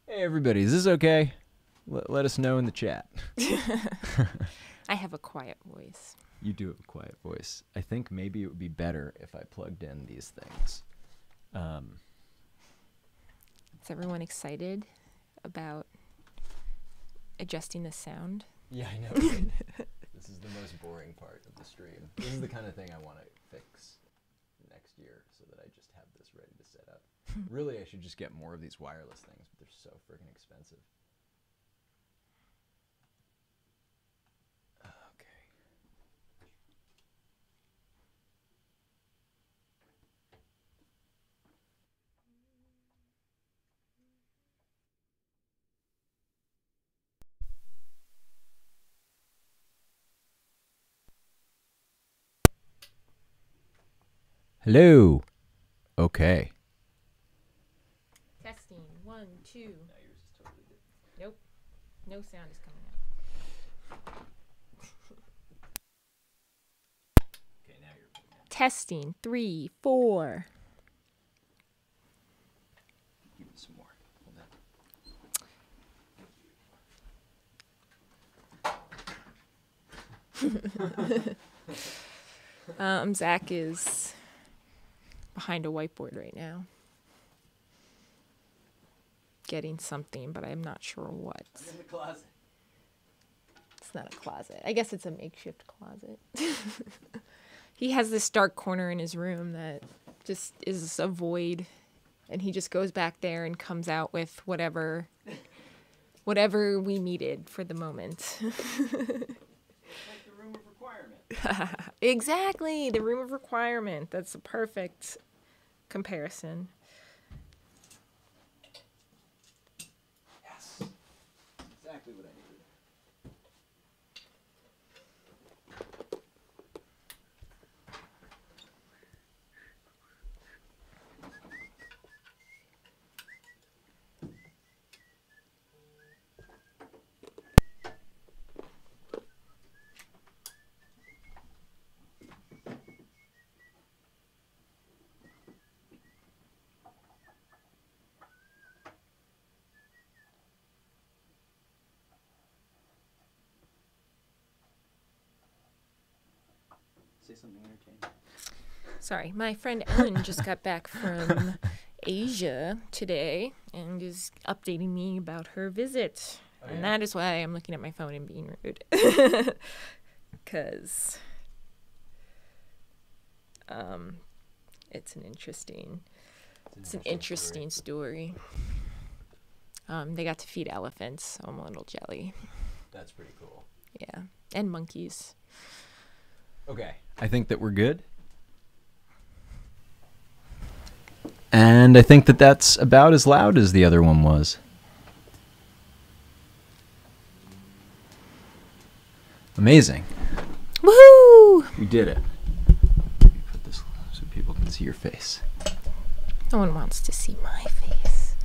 S2: Hey everybody, is this okay? Let us know in the chat.
S4: I have a quiet voice.
S2: You do it with quiet voice. I think maybe it would be better if I plugged in these things.
S4: Is everyone excited about adjusting the sound?
S2: Yeah, I know. Right? This is the most boring part of the stream. This is the kind of thing I want to fix next year so that I just have this ready to set up. Really, I should just get more of these wireless things, but they're so freaking expensive. Okay. Hello. Okay.
S4: Testing. 1, 2.
S2: Now yours is totally different.
S4: Nope. No sound is coming out.
S2: Okay, now you're putting it.
S4: Testing. 3, 4.
S2: Give me some more. Hold that.
S4: Zach is behind a whiteboard right now. Getting something, but I'm not sure what.
S2: I'm in the closet.
S4: It's not a closet. I guess it's a makeshift closet. He has this dark corner in his room that just is a void, and he just goes back there and comes out with whatever we needed for the moment.
S2: Like the room of requirement.
S4: Exactly, the room of requirement. That's a perfect comparison.
S2: Yes. Exactly what I needed. Say something entertaining.
S4: Sorry, my friend Ellen just got back from Asia today and is updating me about her visit.
S2: Oh,
S4: And
S2: yeah?
S4: that is why I'm looking at my phone and being rude. Because it's an interesting story. They got to feed elephants, so I'm a little jelly.
S2: That's pretty cool.
S4: Yeah, and monkeys.
S2: Okay. I think that we're good. And I think that that's about as loud as the other one was. Amazing.
S4: Woohoo!
S2: We did it. Let me put this so people can see your face.
S4: No one wants to see my face.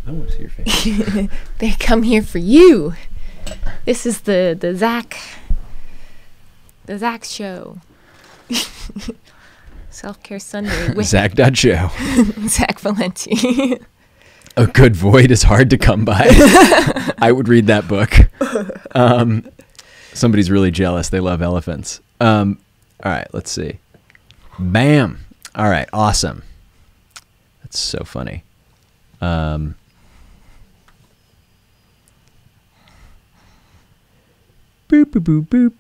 S2: I want to see your face.
S4: They come here for you. This is the Zach show. Self-Care Sunday with
S2: Zach.show.
S4: Zach Valenti.
S2: A good void is hard to come by. I would read that book. Somebody's really jealous. They love elephants. All right, let's see. Bam. All right, awesome. That's so funny. Boop, boop, boop, boop.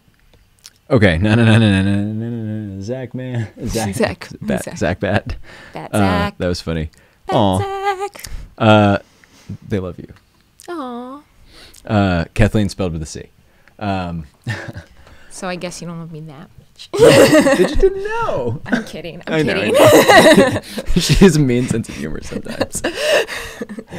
S2: Okay, no, Zach, man. Zach Bat.
S4: Zach
S2: Bat.
S4: Zach.
S2: That was funny.
S4: Bat
S2: Aw.
S4: Zach.
S2: They love you.
S4: Aw.
S2: Kathleen spelled with a C.
S4: So I guess you don't love me that much.
S2: They just didn't know.
S4: I'm kidding.
S2: I
S4: I'm
S2: know,
S4: kidding.
S2: I know. She has a mean sense of humor sometimes.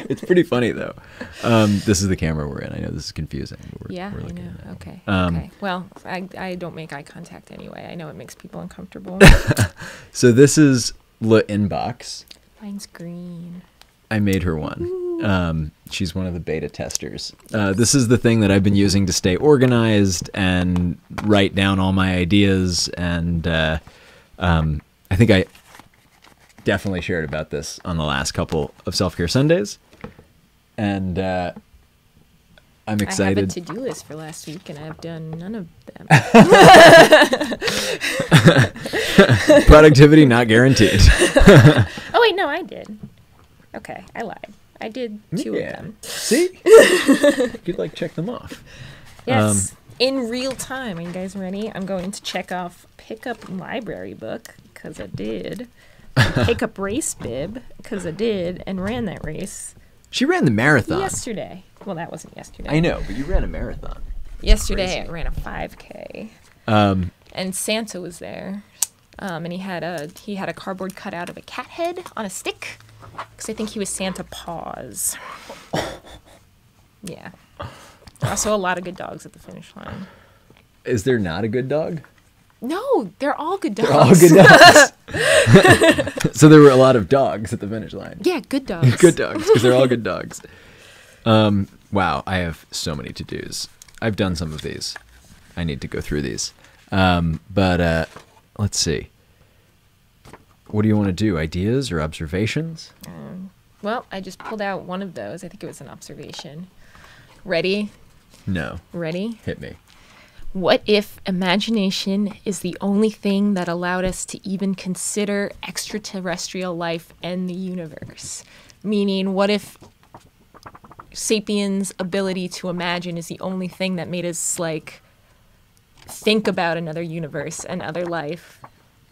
S2: It's pretty funny though. This is the camera we're in. I know this is confusing. But
S4: Yeah,
S2: we're
S4: I
S2: looking
S4: know.
S2: at it.
S4: Okay.
S2: Um,
S4: Okay. Well, I don't make eye contact anyway. I know it makes people uncomfortable.
S2: So this is Le Inbox.
S4: Mine's green.
S2: I made her one. She's one of the beta testers. This is the thing that I've been using to stay organized and write down all my ideas. And I think I definitely shared about this on the last couple of Self-Care Sundays. And I'm
S4: I
S2: excited.
S4: have a to-do list for last week, and I've done none of them.
S2: Productivity not guaranteed.
S4: Oh, wait, no, I did. Okay, I lied. I did 2 of them.
S2: See? You could like check them off.
S4: Yes, in real time. Are you guys ready? I'm going to check off pick up library book, because I did. Pick up race bib, because I did, and ran that race.
S2: She ran the marathon.
S4: Yesterday. Well, that wasn't yesterday.
S2: I know, but you ran a marathon.
S4: Yesterday
S2: Crazy.
S4: I ran a 5K. And Santa was there. And he had a cardboard cutout of a cat head on a stick. Because I think he was Santa Paws. Yeah. Also a lot of good dogs at the finish line.
S2: Is there not a good dog?
S4: No, they're all good dogs.
S2: They're all good dogs. So there were a lot of dogs at the finish line.
S4: Yeah, good dogs.
S2: Good dogs, because they're all good dogs. Wow, I have so many to-dos. I've done some of these. I need to go through these. But let's see. What do you want to do? Ideas or observations?
S4: Well, I just pulled out one of those. I think it was an observation. Ready?
S2: No.
S4: Ready?
S2: Hit me.
S4: What if imagination is the only thing that allowed us to even consider extraterrestrial life and the universe? Meaning, what if sapiens' ability to imagine is the only thing that made us, like, think about another universe and other life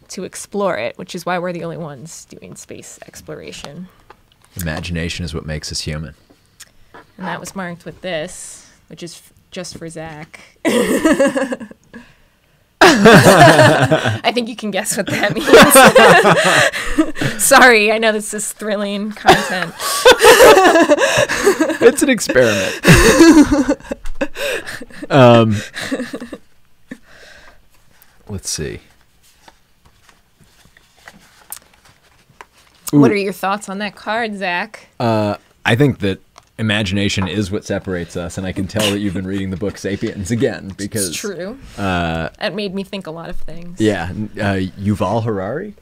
S4: to explore it, which is why we're the only ones doing space exploration.
S2: Imagination is what makes us human.
S4: And that was marked with this, which is just for Zach. I think you can guess what that means. Sorry, I know this is thrilling content.
S2: It's an experiment. Let's see.
S4: What are your thoughts on that card, Zach?
S2: I think that imagination is what separates us, and I can tell that you've been reading the book Sapiens again, because...
S4: It's true. It made me think a lot of things.
S2: Yeah. Yuval Harari?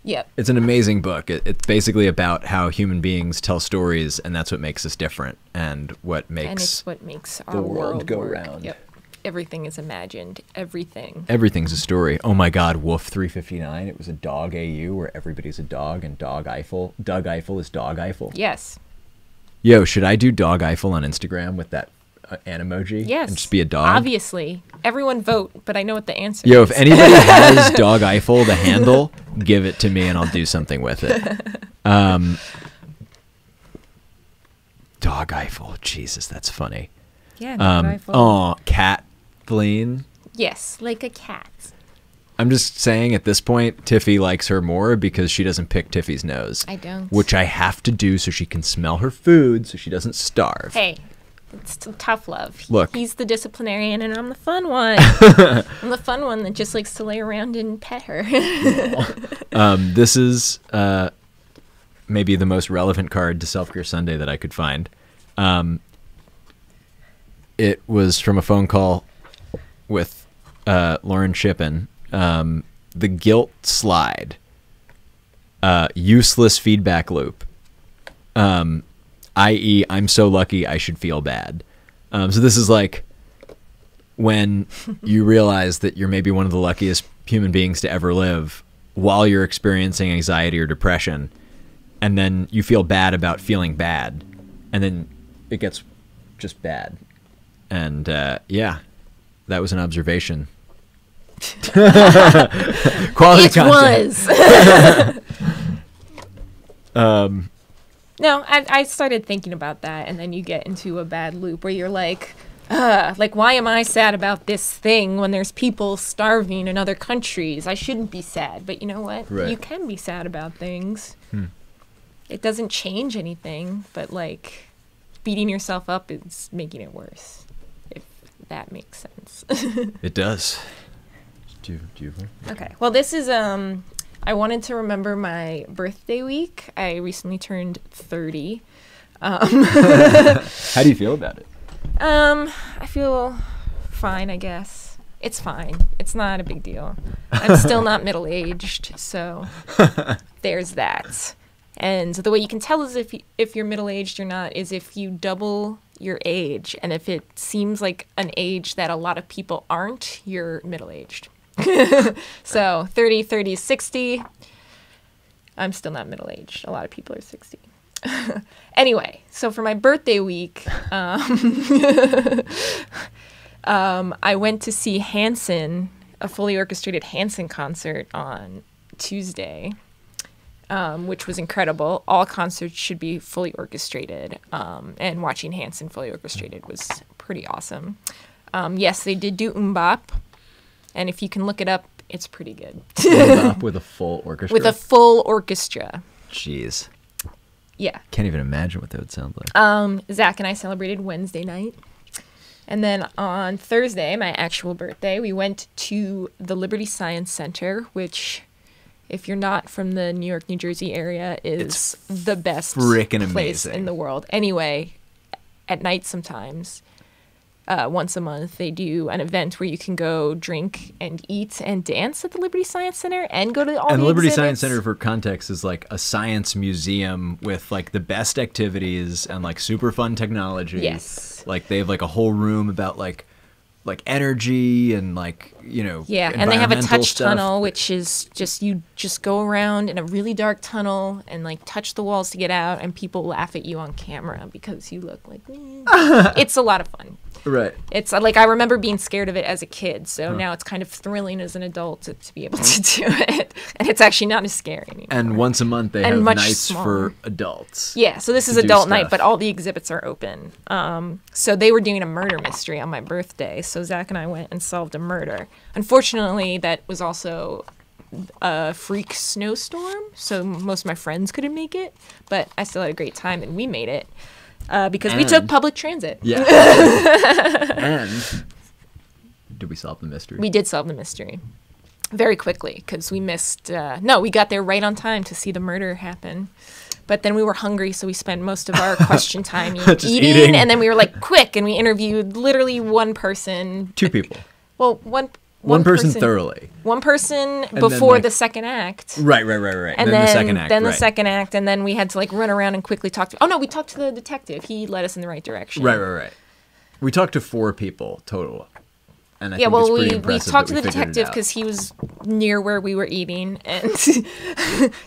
S4: Yep.
S2: It's an amazing book. It's basically about how human beings tell stories, and that's what makes us different, and what makes...
S4: And it's what makes our
S2: the world go
S4: work.
S2: round.
S4: Yep. Everything is imagined. Everything.
S2: Everything's a story. Oh my God, Wolf 359. It was a dog AU where everybody's a dog, and Doug Eiffel is Dog Eiffel.
S4: Yes.
S2: Yo, should I do Dog Eiffel on Instagram with that Animoji?
S4: Yes.
S2: And just be a dog?
S4: Obviously. Everyone vote, but I know what the answer
S2: Yo,
S4: is.
S2: if anybody has Dog Eiffel, the handle, give it to me and I'll do something with it. Dog Eiffel. Jesus, that's funny.
S4: Yeah, Dog Eiffel.
S2: Oh, Kathleen.
S4: Yes, like a cat.
S2: I'm just saying at this point, Tiffy likes her more because she doesn't pick Tiffy's nose.
S4: I don't.
S2: Which I have to do so she can smell her food so she doesn't starve.
S4: Hey, it's tough love.
S2: Look.
S4: He's the disciplinarian and I'm the fun one. I'm the fun one that just likes to lay around and pet her.
S2: This is maybe the most relevant card to Self-Care Sunday that I could find. It was from a phone call with Lauren Shippen. The guilt slide. Useless feedback loop. I.e., I'm so lucky I should feel bad. So this is like when you realize that you're maybe one of the luckiest human beings to ever live while you're experiencing anxiety or depression, and then you feel bad about feeling bad, and then it gets just bad. And yeah, that was an observation. Quality content.
S4: It was. No, I started thinking about that, and then you get into a bad loop where you're like, why am I sad about this thing when there's people starving in other countries? I shouldn't be sad. But you know what?
S2: Right.
S4: You can be sad about things. It doesn't change anything, but like beating yourself up is making it worse, if that makes sense.
S2: It does. Do you?
S4: Okay. Well, this is I wanted to remember my birthday week. I recently turned 30.
S2: How do you feel about it?
S4: I feel fine, I guess. It's fine. It's not a big deal. I'm still not middle-aged, so there's that. And the way you can tell is if you're middle-aged or not is if you double your age. And if it seems like an age that a lot of people aren't, you're middle-aged. So 30, 30, 60. I'm still not middle-aged. A lot of people are 60. Anyway, so for my birthday week, I went to see Hanson, a fully orchestrated Hanson concert on Tuesday, which was incredible. All concerts should be fully orchestrated, and watching Hanson fully orchestrated was pretty awesome. Yes, they did do Mbop, and if you can look it up, it's pretty good.
S2: Mbop with a full orchestra?
S4: With a full orchestra.
S2: Jeez.
S4: Yeah.
S2: Can't even imagine what that would sound like.
S4: Zach and I celebrated Wednesday night. And then on Thursday, my actual birthday, we went to the Liberty Science Center, which, if you're not from the New York, New Jersey area, is the best
S2: frickin'
S4: place
S2: amazing
S4: in the world. Anyway, at night sometimes, once a month, they do an event where you can go drink and eat and dance at the Liberty Science Center and go to all
S2: and
S4: the
S2: Liberty
S4: exhibits.
S2: Science Center, for context, is like a science museum with like the best activities and like super fun technology.
S4: Yes.
S2: Like they have like a whole room about like energy and like, you know,
S4: Yeah, and they have a
S2: environmental
S4: touch
S2: stuff.
S4: tunnel, which is you just go around in a really dark tunnel and like touch the walls to get out, and people laugh at you on camera because you look like it's a lot of fun.
S2: Right.
S4: It's like I remember being scared of it as a kid, so now it's kind of thrilling as an adult to be able to do it, and it's actually not as scary anymore.
S2: And once a month they
S4: And
S2: have
S4: much
S2: nights
S4: smaller.
S2: for adults.
S4: Yeah, so this is
S2: to do
S4: adult night,
S2: stuff.
S4: but all the exhibits are open. So they were doing a murder mystery on my birthday, so Zach and I went and solved a murder. Unfortunately, that was also a freak snowstorm, so most of my friends couldn't make it, but I still had a great time, and we made it because we took
S2: And-
S4: public transit.
S2: Yeah. And did we solve the mystery?
S4: We did solve the mystery very quickly because we missed. We got there right on time to see the murder happen. But then we were hungry, so we spent most of our question time
S2: Just
S4: eating,
S2: eating.
S4: and then we were like, quick, and we interviewed literally one person.
S2: Two people.
S4: Well,
S2: One person thoroughly.
S4: One person
S2: then,
S4: before
S2: like-
S4: the second act.
S2: Right.
S4: And
S2: then the second act.
S4: Then the
S2: right.
S4: second act, and then we had to like run around and quickly talk to. Oh no, we talked to the detective. He led us in the right direction.
S2: Right. We talked to 4 people total. And I
S4: Yeah,
S2: think
S4: well,
S2: it's pretty
S4: we
S2: impressive
S4: talked to
S2: that
S4: the
S2: we figured it
S4: detective
S2: out.
S4: because he was near where we were eating, and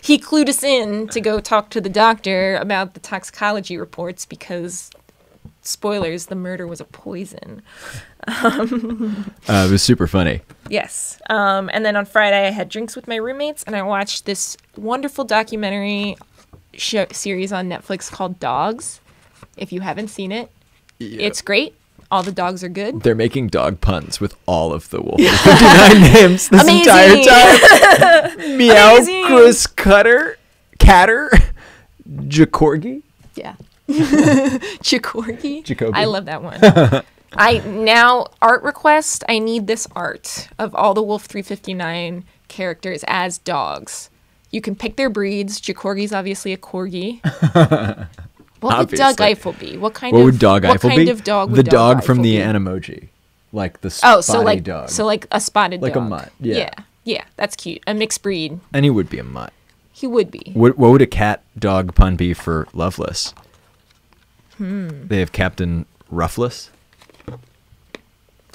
S4: he clued us in to go talk to the doctor about the toxicology reports because, spoilers, the murder was a poison.
S2: It was super funny.
S4: Yes. And then on Friday, I had drinks with my roommates, and I watched this wonderful documentary series on Netflix called Dogs. If you haven't seen it, it's great. All the dogs are good.
S2: They're making dog puns with all of the Wolf 59 names this
S4: Amazing.
S2: entire time. Meow,
S4: Amazing.
S2: Chris, Catter, Jacorgi.
S4: Yeah. Chikorgi.
S2: Jacoby.
S4: I love that one. Art request, I need this art of all the Wolf 359 characters as dogs. You can pick their breeds. Jacorgi's obviously a corgi. What would Doug
S2: Obviously.
S4: Eiffel be? What kind
S2: What
S4: of
S2: would Dog
S4: what
S2: Eiffel
S4: kind
S2: be?
S4: of dog would
S2: The
S4: Doug
S2: dog from
S4: Eiffel
S2: the
S4: be?
S2: Animoji. Like the spotty
S4: Oh, so like
S2: dog.
S4: so like a spotted
S2: Like
S4: dog.
S2: a mutt, yeah.
S4: Yeah, that's cute. A mixed breed.
S2: And he would be a mutt.
S4: He would be.
S2: What would a cat dog pun be for Loveless? They have Captain Ruffless.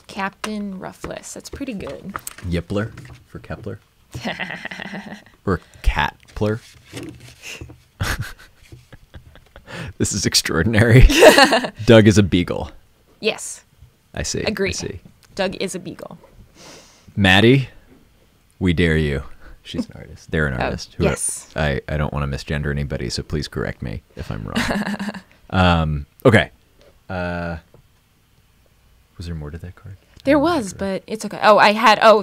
S4: Captain Ruffless. That's pretty good.
S2: Yippler for Kepler. Or Catpler. This is extraordinary. Doug is a beagle.
S4: Yes.
S2: I see.
S4: Agree.
S2: I see.
S4: Doug is a beagle.
S2: Maddie, we dare you. She's an artist. They're an artist.
S4: yes.
S2: I don't want to misgender anybody, so please correct me if I'm wrong. Okay. Was there more to that card?
S4: There was, but it's okay.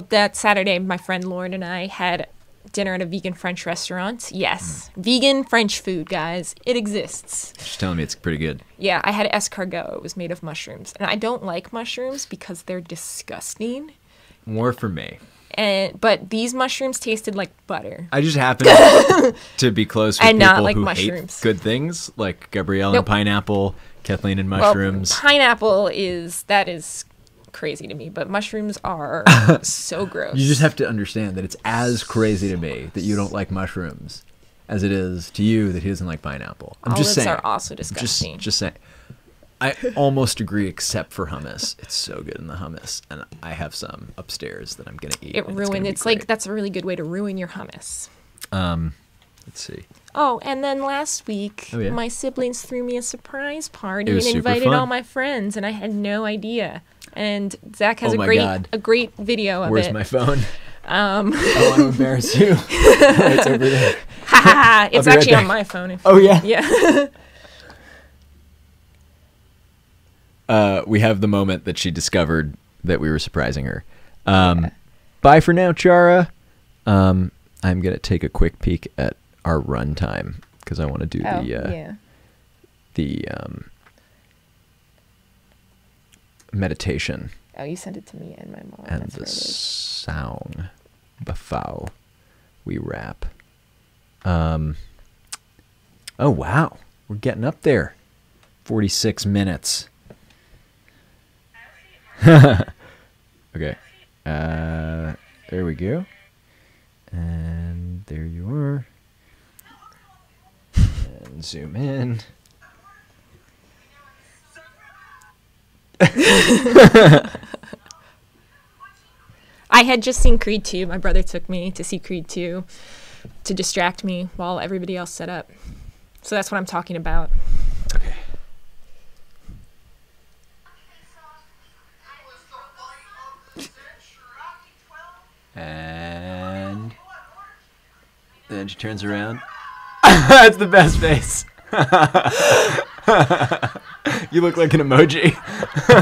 S4: That Saturday, my friend Lauren and I had dinner at a vegan French restaurant. Yes. Vegan French food, guys. It exists.
S2: She's telling me it's pretty good.
S4: Yeah, I had escargot. It was made of mushrooms. And I don't like mushrooms because they're disgusting.
S2: More for me.
S4: But these mushrooms tasted like butter.
S2: I just happen to be close with
S4: And
S2: people
S4: not like
S2: who
S4: mushrooms.
S2: hate good things, like Gabrielle
S4: Nope.
S2: and pineapple, Kathleen and mushrooms.
S4: Well, pineapple is crazy to me, but mushrooms are so gross.
S2: You just have to understand that it's as crazy to me that you don't like mushrooms as it is to you that he doesn't like pineapple. I'm just
S4: Olives
S2: saying.
S4: are also disgusting.
S2: Just saying. I almost agree, except for hummus. It's so good in the hummus, and I have some upstairs that I'm gonna eat.
S4: It ruined. It's like that's a really good way to ruin your hummus.
S2: Let's see.
S4: Oh, and then last week,
S2: Oh, yeah?
S4: my siblings threw me a surprise party
S2: It was
S4: and
S2: super
S4: invited
S2: fun.
S4: all my friends, and I had no idea. And Zach has
S2: Oh
S4: a
S2: my
S4: great
S2: God.
S4: a great video of
S2: Where's
S4: it.
S2: my phone? I want to embarrass you. It's over there.
S4: Ha ha ha! It's
S2: be right
S4: actually on
S2: back.
S4: my phone.
S2: Oh yeah.
S4: Yeah.
S2: We have the moment that she discovered that we were surprising her. Bye for now, Chara. I'm gonna take a quick peek at our run time because I want to do the meditation
S4: Oh, you sent it to me and my mom.
S2: and
S4: That's
S2: the
S4: where it is.
S2: song before we wrap. Oh wow, we're getting up there. 46 minutes. Okay. There we go. And there you are. And zoom in.
S4: I had just seen Creed 2. My brother took me to see Creed 2 to distract me while everybody else set up. So that's what I'm talking about.
S2: Okay. And then she turns around. That's the best face. You look like an emoji.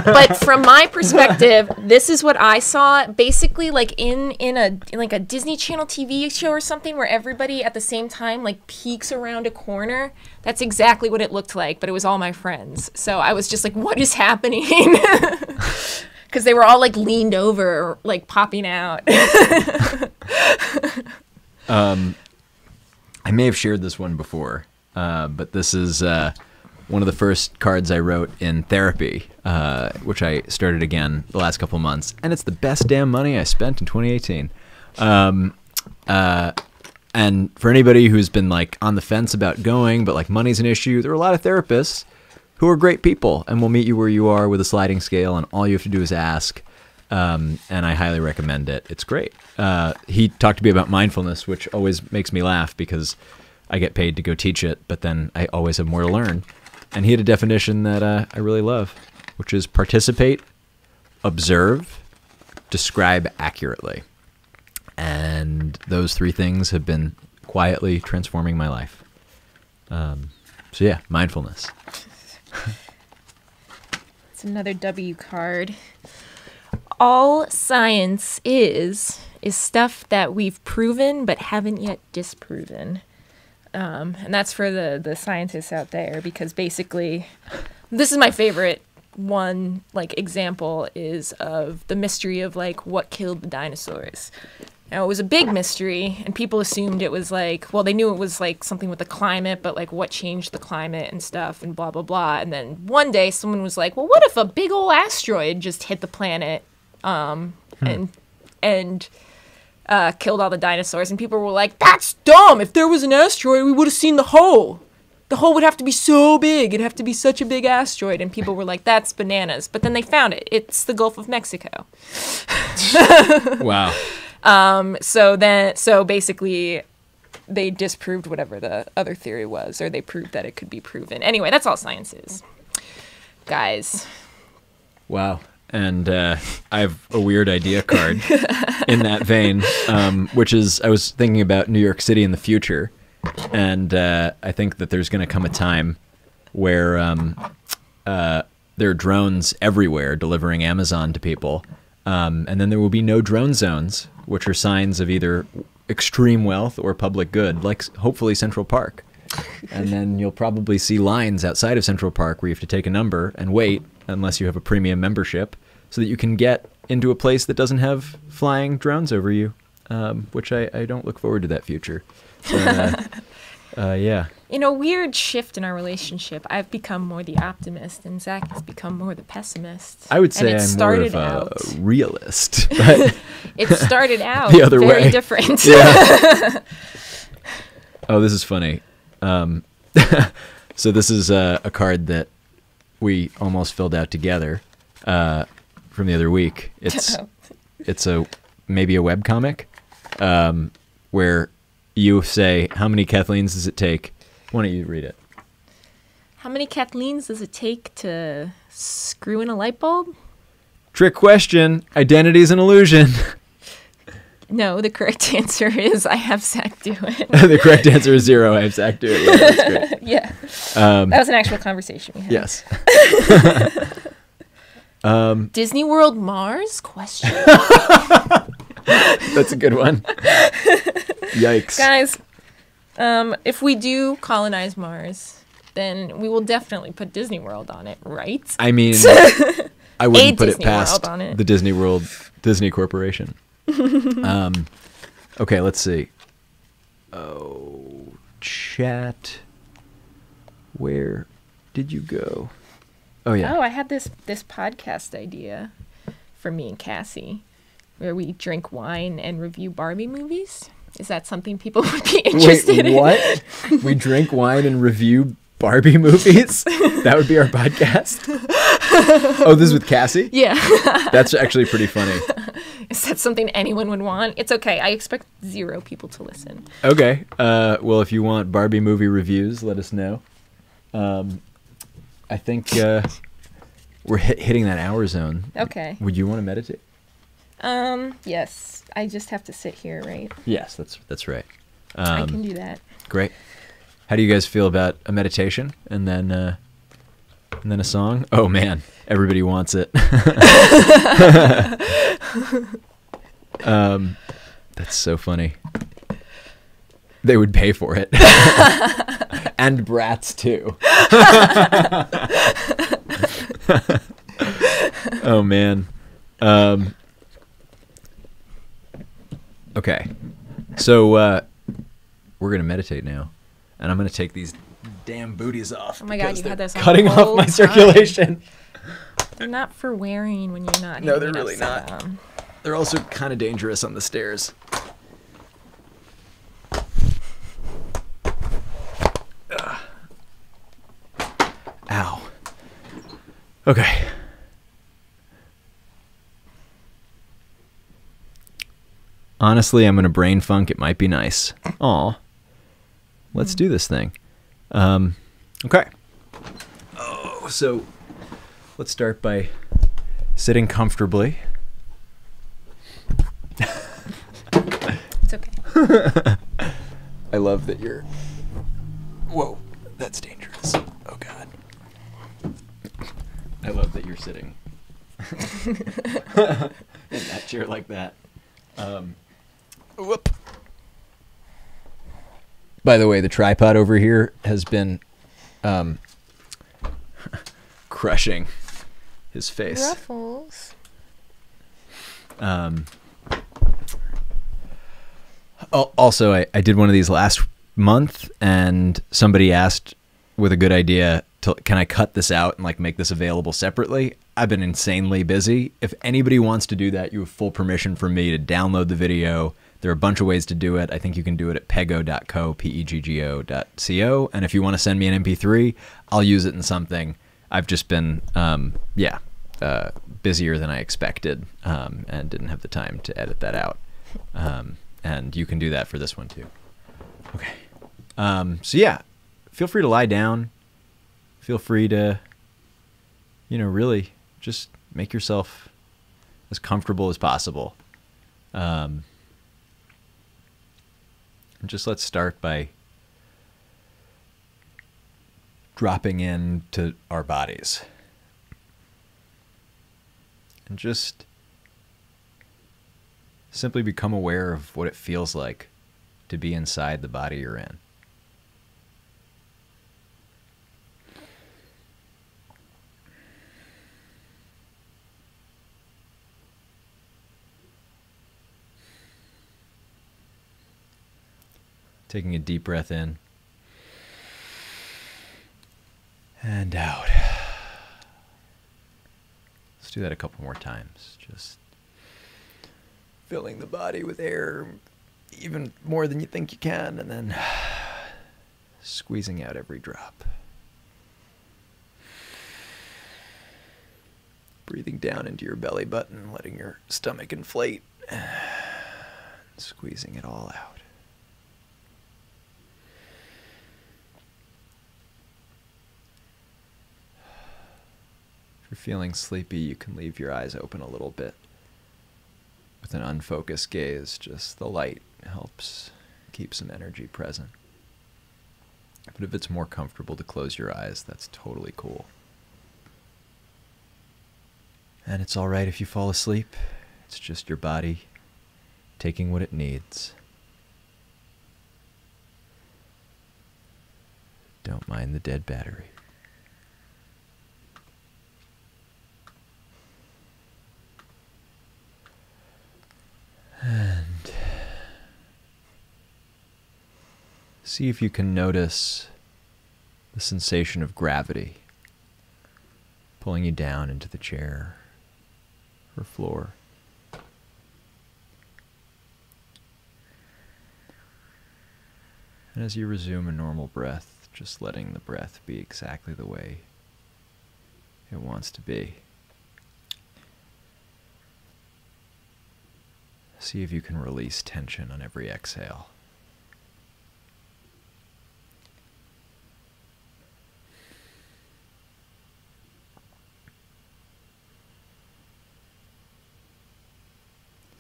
S4: But from my perspective, this is what I saw. Basically, like in a Disney Channel TV show or something, where everybody at the same time like peeks around a corner. That's exactly what it looked like. But it was all my friends, so I was just like, "What is happening?" Because they were all like leaned over, like popping out.
S2: I may have shared this one before, but this is one of the first cards I wrote in therapy, which I started again the last couple months, and it's the best damn money I spent in 2018. And for anybody who's been like on the fence about going, but like money's an issue, there are a lot of therapists who are great people and will meet you where you are with a sliding scale, and all you have to do is ask. And I highly recommend it. It's great. He talked to me about mindfulness, which always makes me laugh because I get paid to go teach it, but then I always have more to learn. And he had a definition that I really love, which is participate, observe, describe accurately. And those three things have been quietly transforming my life. So yeah, mindfulness.
S4: It's another W card. All science is stuff that we've proven but haven't yet disproven. And that's for the scientists out there, because basically this is my favorite one, like example is of the mystery of like what killed the dinosaurs. Now, it was a big mystery, and people assumed it was like, well, they knew it was like something with the climate, but like what changed the climate and stuff and blah, blah, blah. And then one day someone was like, well, what if a big old asteroid just hit the planet and killed all the dinosaurs? And people were like, that's dumb. If there was an asteroid, we would have seen the hole. The hole would have to be so big. It'd have to be such a big asteroid. And people were like, that's bananas. But then they found it. It's the Gulf of Mexico.
S2: Wow.
S4: So basically they disproved whatever the other theory was, or they proved that it could be proven. Anyway, that's all science is, guys.
S2: Wow. And I have a weird idea card in that vein, which is I was thinking about New York City in the future. And I think that there's going to come a time where there are drones everywhere delivering Amazon to people. And then there will be no drone zones, which are signs of either extreme wealth or public good, like hopefully Central Park. And then you'll probably see lines outside of Central Park where you have to take a number and wait, unless you have a premium membership, so that you can get into a place that doesn't have flying drones over you, which I don't look forward to that future. Yeah.
S4: In a weird shift in our relationship, I've become more the optimist, and Zach has become more the pessimist.
S2: I would say I'm more of a realist, but
S4: it started out
S2: the other
S4: very
S2: way.
S4: different.
S2: Yeah. Oh, this is funny. So this is a card that we almost filled out together from the other week. It's maybe a webcomic where you say, how many Kathleens does it take? Why don't you read it?
S4: How many Kathleens does it take to screw in a light bulb?
S2: Trick question. Identity is an illusion.
S4: No, the correct answer is I have Zach do it.
S2: The correct answer is 0. I have Zach do it. Yeah, that's great.
S4: Yeah. That was an actual conversation we had.
S2: Yes.
S4: Disney World Mars? Question.
S2: That's a good one. Yikes.
S4: Guys, if we do colonize Mars, then we will definitely put Disney World on it, right?
S2: I mean, I wouldn't put it
S4: Disney
S2: past
S4: World on it.
S2: the Disney Corporation. Okay, let's see. Oh, chat. Where did you go? Oh, yeah.
S4: Oh, I had this podcast idea for me and Cassie, where we drink wine and review Barbie movies. Is that something people would be interested in?
S2: Wait, what? We drink wine and review Barbie movies? That would be our podcast? Oh, this is with Cassie?
S4: Yeah.
S2: That's actually pretty funny.
S4: Is that something anyone would want? It's okay. I expect 0 people to listen.
S2: Okay. Well, if you want Barbie movie reviews, let us know. I think we're hitting that hour zone.
S4: Okay.
S2: Would you want to meditate?
S4: Yes. I just have to sit here, right?
S2: Yes, that's right.
S4: I can do that.
S2: Great. How do you guys feel about a meditation and then a song? Oh man, everybody wants it. That's so funny. They would pay for it. And brats too. Oh man. Okay. So we're going to meditate now. And I'm going to take these damn booties off.
S4: Oh my God, you had this on
S2: cutting
S4: the
S2: off
S4: whole
S2: my
S4: time.
S2: circulation.
S4: They're not for wearing when you're not.
S2: No, they're
S4: hanging
S2: really
S4: upside
S2: not.
S4: down.
S2: They're also kind of dangerous on the stairs. Ugh. Ow. Okay. Honestly, I'm in a brain funk. It might be nice. Aw. Let's do this thing. Okay. Oh, so let's start by sitting comfortably.
S4: It's okay.
S2: I love that you're... Whoa, that's dangerous. Oh, God. I love that you're sitting in that chair like that. Whoop. By the way, the tripod over here has been crushing his face.
S4: Ruffles.
S2: Also, I did one of these last month, and somebody asked with a good idea, can I cut this out and like make this available separately? I've been insanely busy. If anybody wants to do that, you have full permission from me to download the video. There are a bunch of ways to do it. I think you can do it at peggo.co, peggo.co. And if you want to send me an MP3, I'll use it in something. I've just been, busier than I expected, and didn't have the time to edit that out. And you can do that for this one too. Okay. So yeah, feel free to lie down. Feel free to, really just make yourself as comfortable as possible. And just let's start by dropping into our bodies. And just simply become aware of what it feels like to be inside the body you're in. Taking a deep breath in and out. Let's do that a couple more times. Just filling the body with air even more than you think you can, and then squeezing out every drop. Breathing down into your belly button, letting your stomach inflate, squeezing it all out. If you're feeling sleepy, you can leave your eyes open a little bit. With an unfocused gaze, just the light helps keep some energy present. But if it's more comfortable to close your eyes, that's totally cool. And it's all right if you fall asleep. It's just your body taking what it needs. Don't mind the dead battery. And see if you can notice the sensation of gravity pulling you down into the chair or floor. And as you resume a normal breath, just letting the breath be exactly the way it wants to be. See if you can release tension on every exhale.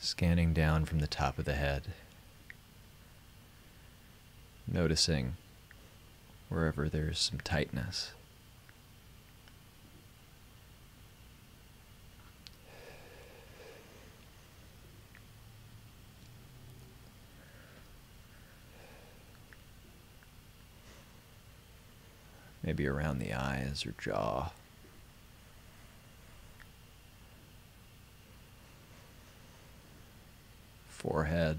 S2: Scanning down from the top of the head, noticing wherever there's some tightness. Maybe around the eyes or jaw. Forehead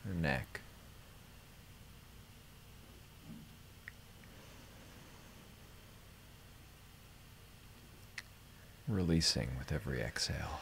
S2: or neck. Releasing with every exhale.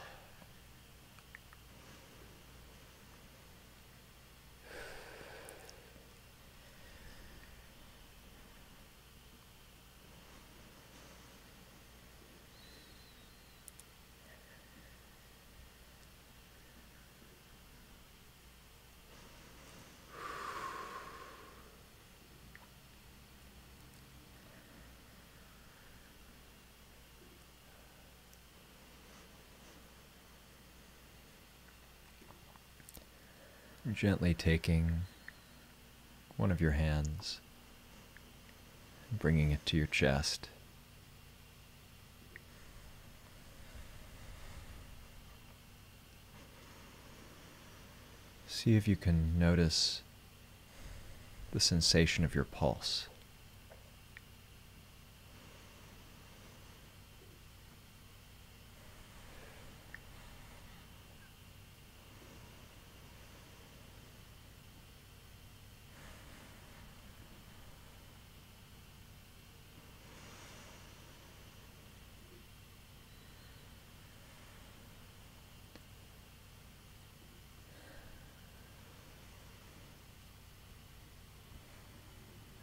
S2: Gently taking one of your hands and bringing it to your chest. See if you can notice the sensation of your pulse.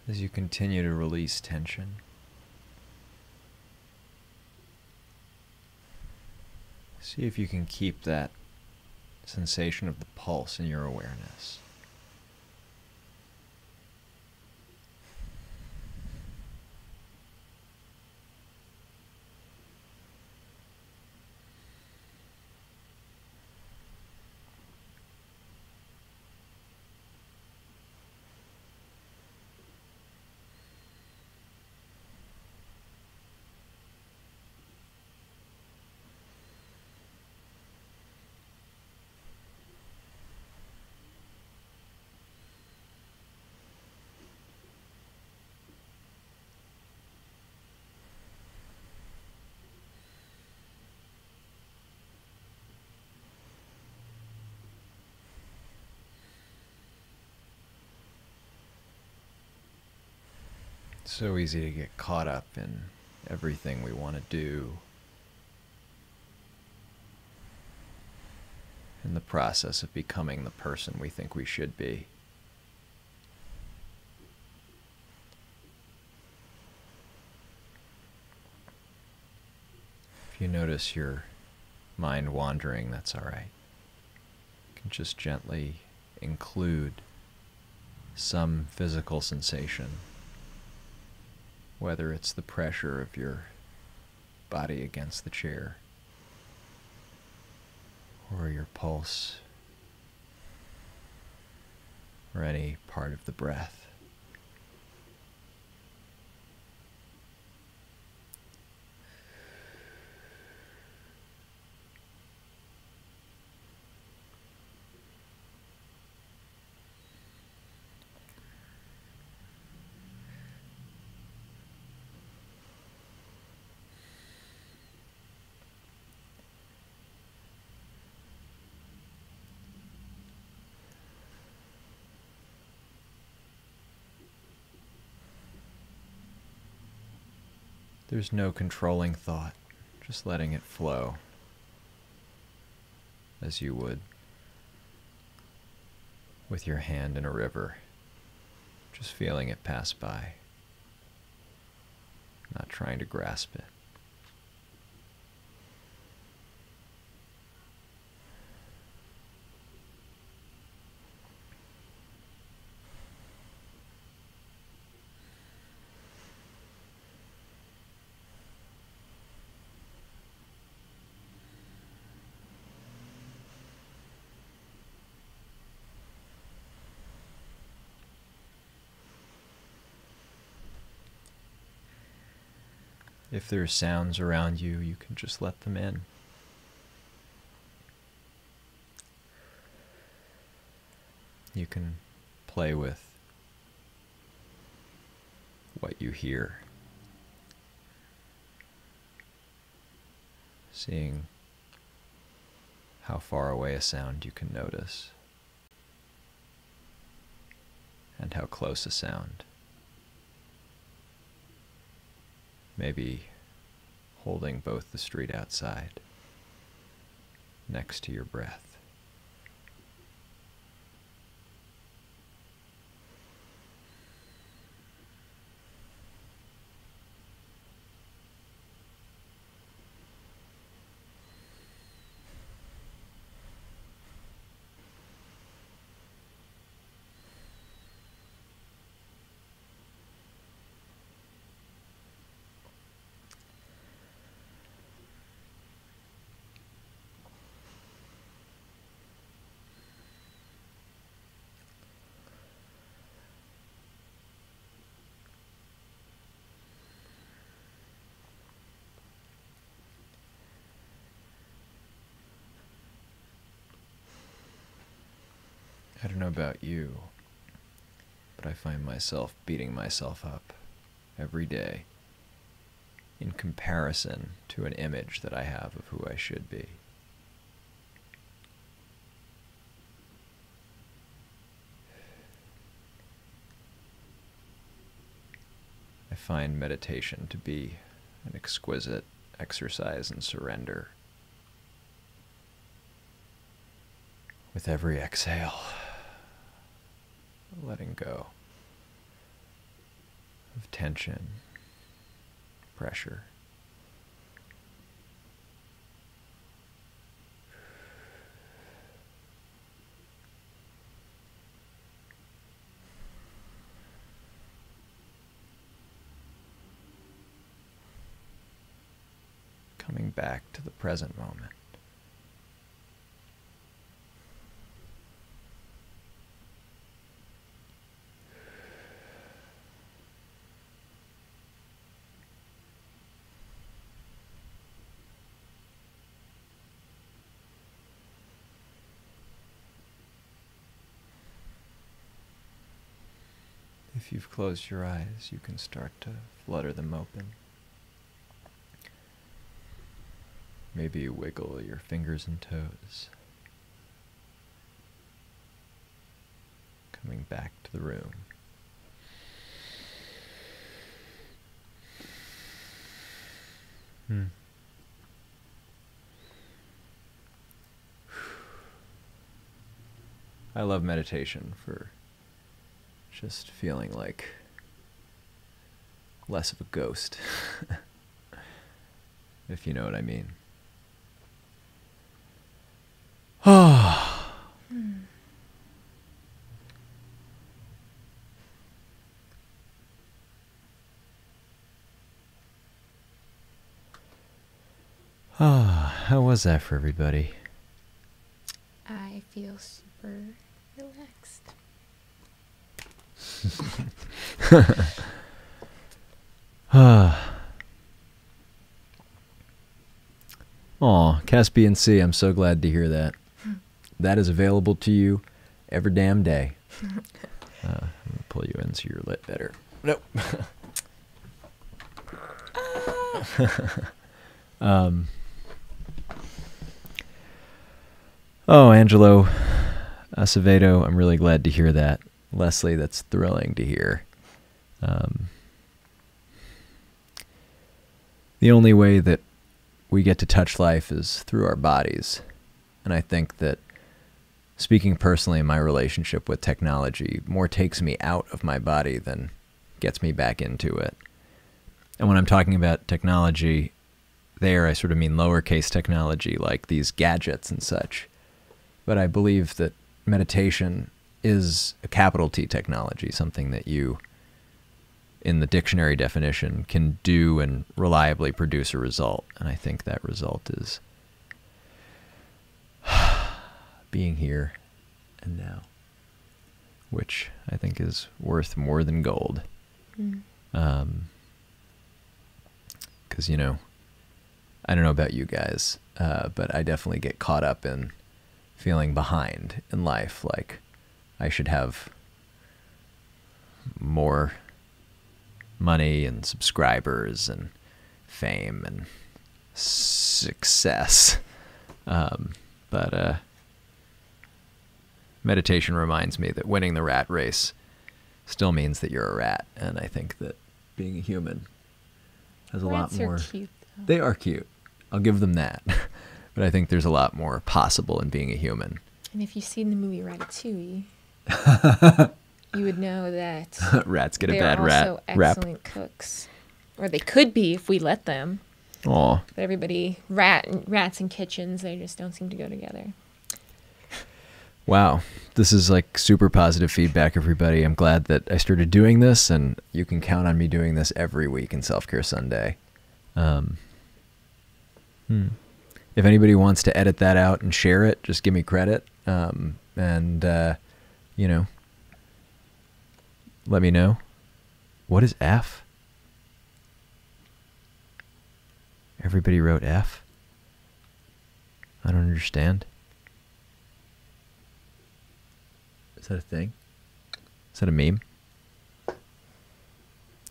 S2: As you continue to release tension, see if you can keep that sensation of the pulse in your awareness. It's so easy to get caught up in everything we want to do in the process of becoming the person we think we should be. If you notice your mind wandering, that's all right. You can just gently include some physical sensation, whether it's the pressure of your body against the chair, or your pulse, or any part of the breath. There's no controlling thought, just letting it flow as you would with your hand in a river, just feeling it pass by, not trying to grasp it. If there's sounds around you, you can just let them in. You can play with what you hear, seeing how far away a sound you can notice, and how close a sound. Maybe holding both the street outside next to your breath. I don't know about you, but I find myself beating myself up every day in comparison to an image that I have of who I should be. I find meditation to be an exquisite exercise in surrender. With every exhale, letting go of tension, pressure. Coming back to the present moment. If you've closed your eyes, you can start to flutter them open. Maybe you wiggle your fingers and toes. Coming back to the room. I love meditation for just feeling like less of a ghost, if you know what I mean. How was that for everybody?
S4: I feel super relaxed.
S2: Aw, Caspian Sea, I'm so glad to hear that. That is available to you every damn day. I'm going to pull you in so you're lit better. Nope. Oh, Angelo Acevedo, I'm really glad to hear that. Leslie, that's thrilling to hear. The only way that we get to touch life is through our bodies. And I think that, speaking personally in my relationship with technology, more takes me out of my body than gets me back into it. And when I'm talking about technology, there I sort of mean lowercase technology, like these gadgets and such. But I believe that meditation is a capital T technology, something that you, in the dictionary definition, can do and reliably produce a result. And I think that result is being here and now, which I think is worth more than gold. Because, you know, I don't know about you guys, but I definitely get caught up in feeling behind in life, like I should have more money and subscribers and fame and success. But meditation reminds me that winning the rat race still means that you're a rat, and I think that being a human has a lot more.
S4: Rats are cute, though.
S2: They are cute. I'll give them that. But I think there's a lot more possible in being a human.
S4: And if you've seen the movie Ratatouille, you would know that
S2: Rats get a
S4: they're
S2: bad
S4: also
S2: rap.
S4: excellent cooks. Or they could be if we let them.
S2: Aw.
S4: But everybody, rats in kitchens, they just don't seem to go together.
S2: Wow. This is like super positive feedback, everybody. I'm glad that I started doing this, and you can count on me doing this every week in Self-Care Sunday. If anybody wants to edit that out and share it, just give me credit. You know, let me know. What is F? Everybody wrote F? I don't understand. Is that a thing? Is that a meme?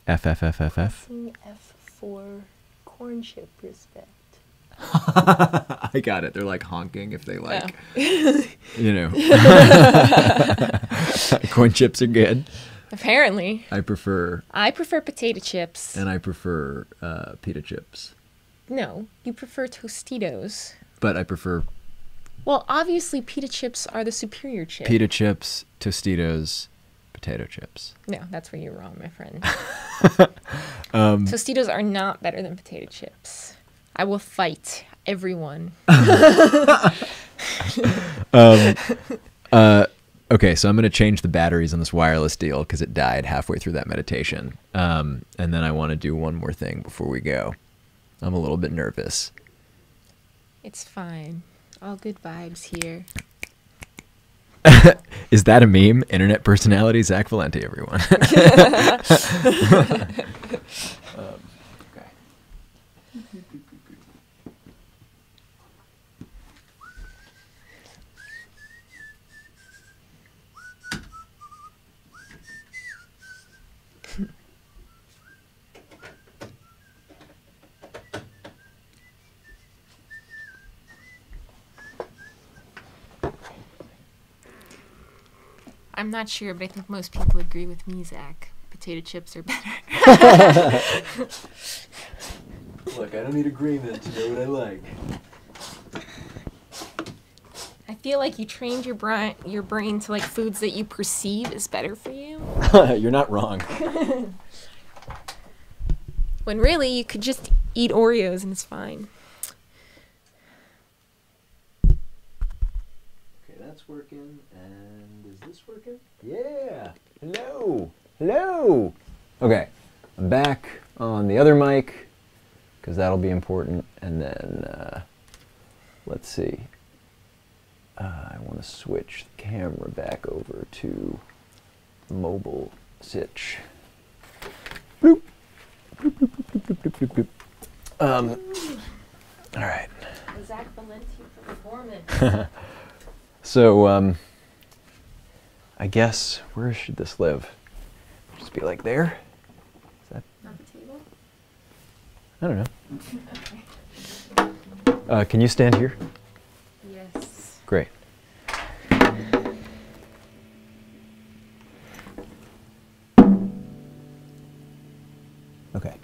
S2: F, F, F, F, F?
S4: F for corn chip respect.
S2: I got it. They're like honking if they like, you know. Corn chips are good.
S4: Apparently.
S2: I prefer
S4: potato chips.
S2: And I prefer pita chips.
S4: No, you prefer Tostitos.
S2: But I prefer
S4: Well, obviously pita chips are the superior chip.
S2: pita chips, Tostitos, potato chips.
S4: No, that's where you're wrong, my friend. Tostitos are not better than potato chips. I will fight everyone.
S2: Okay, so I'm going to change the batteries on this wireless deal because it died halfway through that meditation. And then I want to do one more thing before we go. I'm a little bit nervous.
S4: It's fine. All good vibes here.
S2: Is that a meme? Internet personality Zach Valenti, everyone. Okay.
S4: I'm not sure, but I think most people agree with me, Zach. Potato chips are better.
S2: Look, I don't need agreement to know what I like.
S4: I feel like you trained your brain to like foods that you perceive is better for you.
S2: You're not wrong.
S4: When really you could just eat Oreos and it's fine.
S2: Okay, that's working. And is this working? Yeah. Hello. Hello. Okay, I'm back on the other mic. because that'll be important. And then, let's see. I want to switch the camera back over to mobile sitch. Bloop. Bloop, bloop, bloop, bloop, bloop, bloop, bloop. All right.
S4: Zach Valenti for performance.
S2: So, I guess, where should this live? Just be like there? Is that
S4: On the table?
S2: I don't know. Can you stand here?
S4: Yes.
S2: Great. Okay.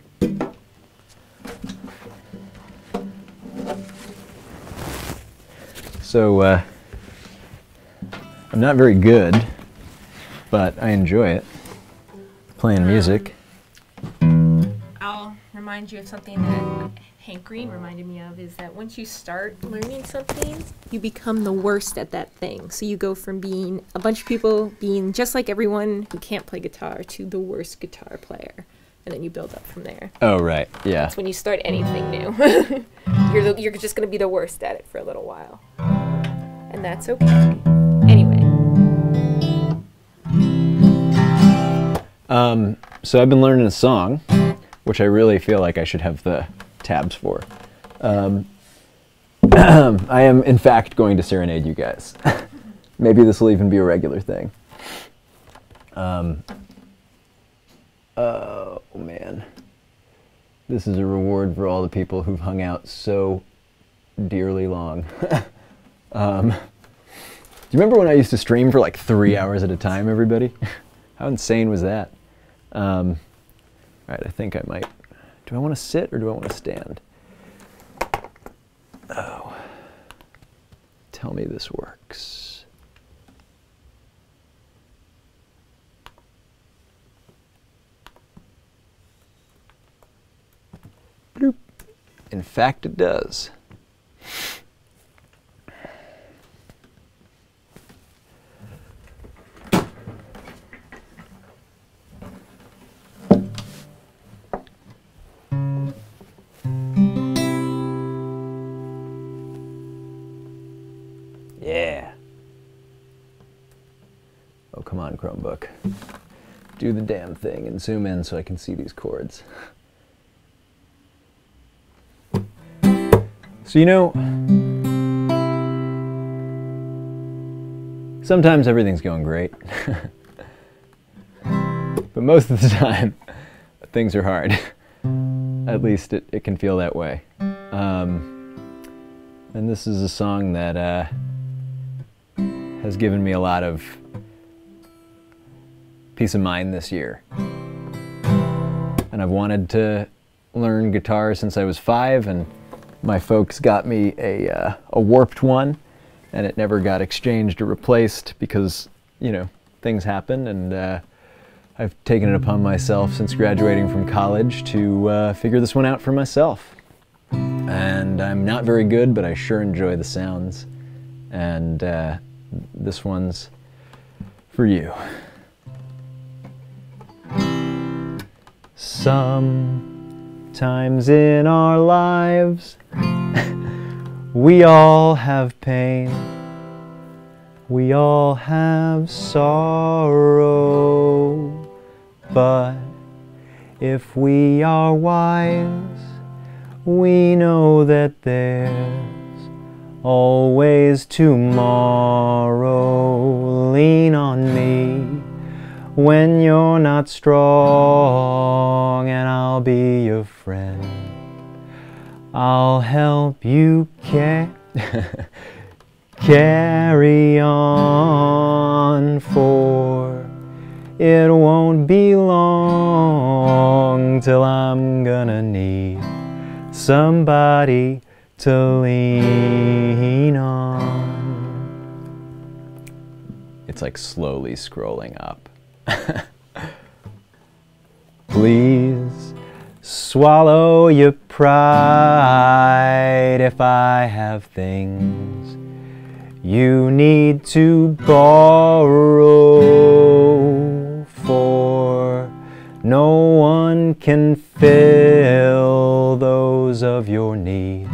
S2: So, I'm not very good, but I enjoy it. Playing music.
S4: I'll remind you of something that Hank Green reminded me of, is that once you start learning something, you become the worst at that thing. So you go from being a bunch of people being just like everyone who can't play guitar to the worst guitar player. And then you build up from there.
S2: Oh, right. Yeah.
S4: That's when you start anything new. You're just going to be the worst at it for a little while. And that's okay. Anyway.
S2: So I've been learning a song, which I really feel like I should have the tabs for. I am, in fact, going to serenade you guys. Maybe this will even be a regular thing. Oh, man. This is a reward for all the people who've hung out so dearly long. Do you remember when I used to stream for like 3 hours at a time, everybody? How insane was that? All right, I think I might. Do I want to sit or do I want to stand? Oh. Tell me this works. Bloop. In fact, it does. Yeah. Oh, come on, Chromebook. Do the damn thing and zoom in so I can see these chords. So, you know, sometimes everything's going great. But most of the time, things are hard. At least it can feel that way. And this is a song that has given me a lot of peace of mind this year. And I've wanted to learn guitar since I was 5, and my folks got me a warped one, and it never got exchanged or replaced because, you know, things happen, and I've taken it upon myself since graduating from college to figure this one out for myself. And I'm not very good, but I sure enjoy the sounds. And this one's for you. Sometimes in our lives, we all have pain. We all have sorrow. But if we are wise, we know that there's always tomorrow. Lean on me when you're not strong, and I'll be your friend. I'll help you carry on, for it won't be long till I'm gonna need somebody to lean on. It's like slowly scrolling up. Please swallow your pride if I have things you need to borrow, for no one can fill those shadows of your needs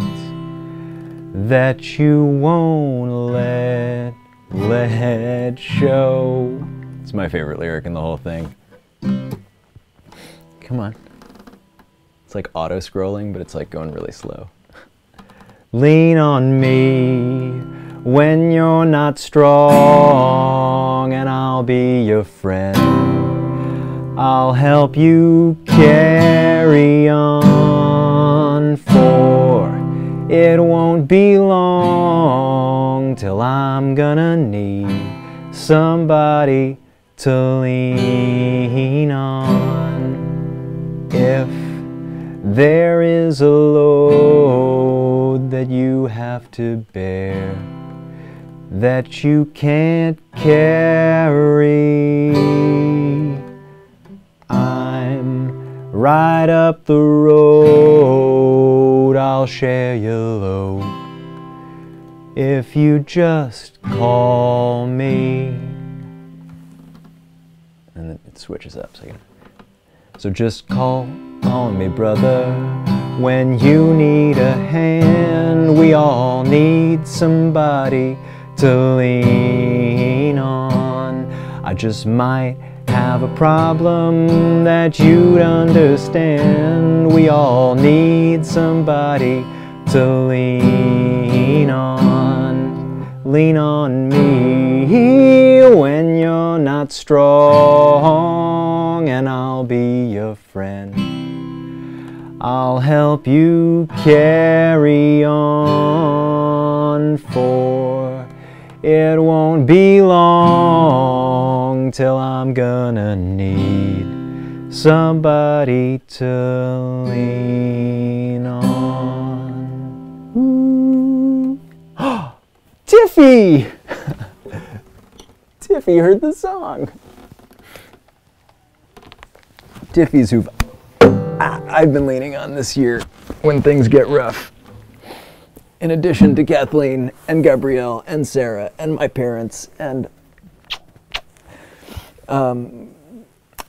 S2: that you won't let show. It's my favorite lyric in the whole thing. Come on. It's like auto-scrolling, but it's like going really slow. Lean on me when you're not strong, and I'll be your friend. I'll help you carry on, for it won't be long till I'm gonna need somebody to lean on. If there is a load that you have to bear that you can't carry, I'm right up the road. I'll share your load if you just call me. And then it switches up. So just call on me, brother, when you need a hand. We all need somebody to lean on. I just might have a problem that you'd understand. We all need somebody to lean on. Lean on me when you're not strong, and I'll be your friend. I'll help you carry on, for it won't be long till I'm gonna need somebody to lean on. Ooh. Tiffy! Tiffy heard the song. Tiffy's who I've been leaning on this year when things get rough. In addition to Kathleen and Gabrielle and Sarah and my parents and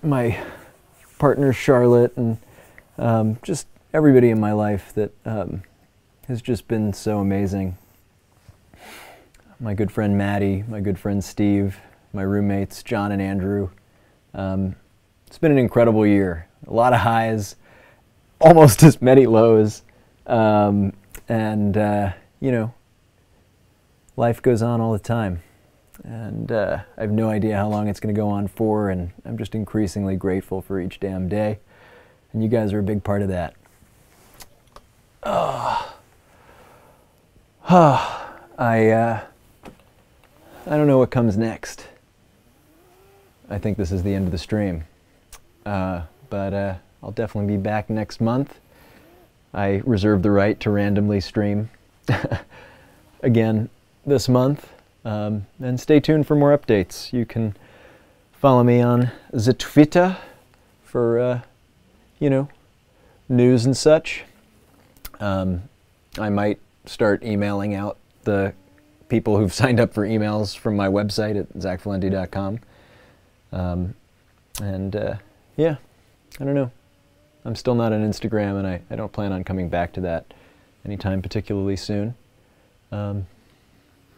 S2: my partner Charlotte and just everybody in my life that has just been so amazing. My good friend Maddie, my good friend Steve, my roommates John and Andrew. It's been an incredible year. A lot of highs, almost as many lows. You know, life goes on all the time. And I have no idea how long it's going to go on for, and I'm just increasingly grateful for each damn day. And you guys are a big part of that. I don't know what comes next. I think this is the end of the stream. But I'll definitely be back next month. I reserve the right to randomly stream again this month. And stay tuned for more updates. You can follow me on the Twitter for, you know, news and such. I might start emailing out the people who've signed up for emails from my website at zachvalenti.com. Yeah, I don't know. I'm still not on Instagram, and I don't plan on coming back to that anytime particularly soon.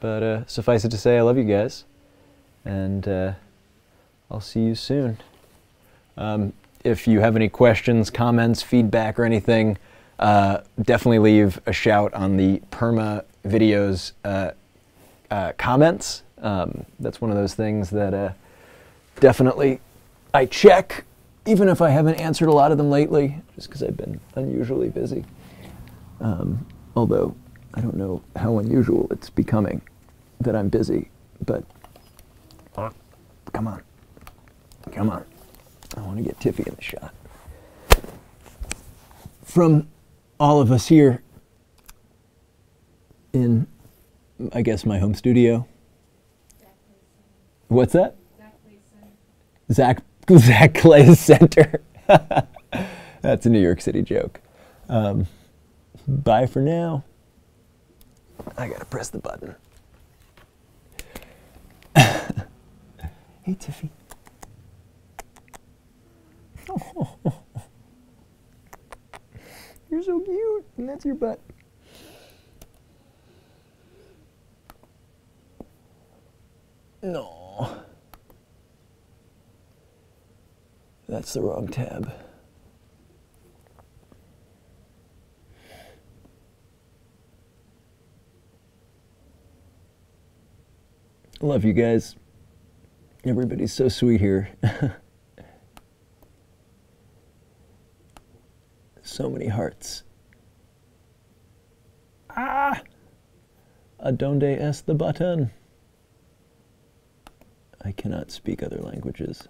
S2: But suffice it to say, I love you guys, and I'll see you soon. If you have any questions, comments, feedback, or anything, definitely leave a shout on the Perma videos comments. That's one of those things that definitely I check, even if I haven't answered a lot of them lately, just because I've been unusually busy. Although I don't know how unusual it's becoming that I'm busy, but come on. Come on. I want to get Tiffy in the shot. From all of us here in, I guess, my home studio. What's that? Zach Clay's Center. That's a New York City joke. Bye for now. I gotta press the button. Hey, Tiffy.
S1: You're so cute. And that's your butt. No. That's the wrong tab. I love you guys. Everybody's so sweet here. So many hearts. Ah! Adonde es the button? I cannot speak other languages.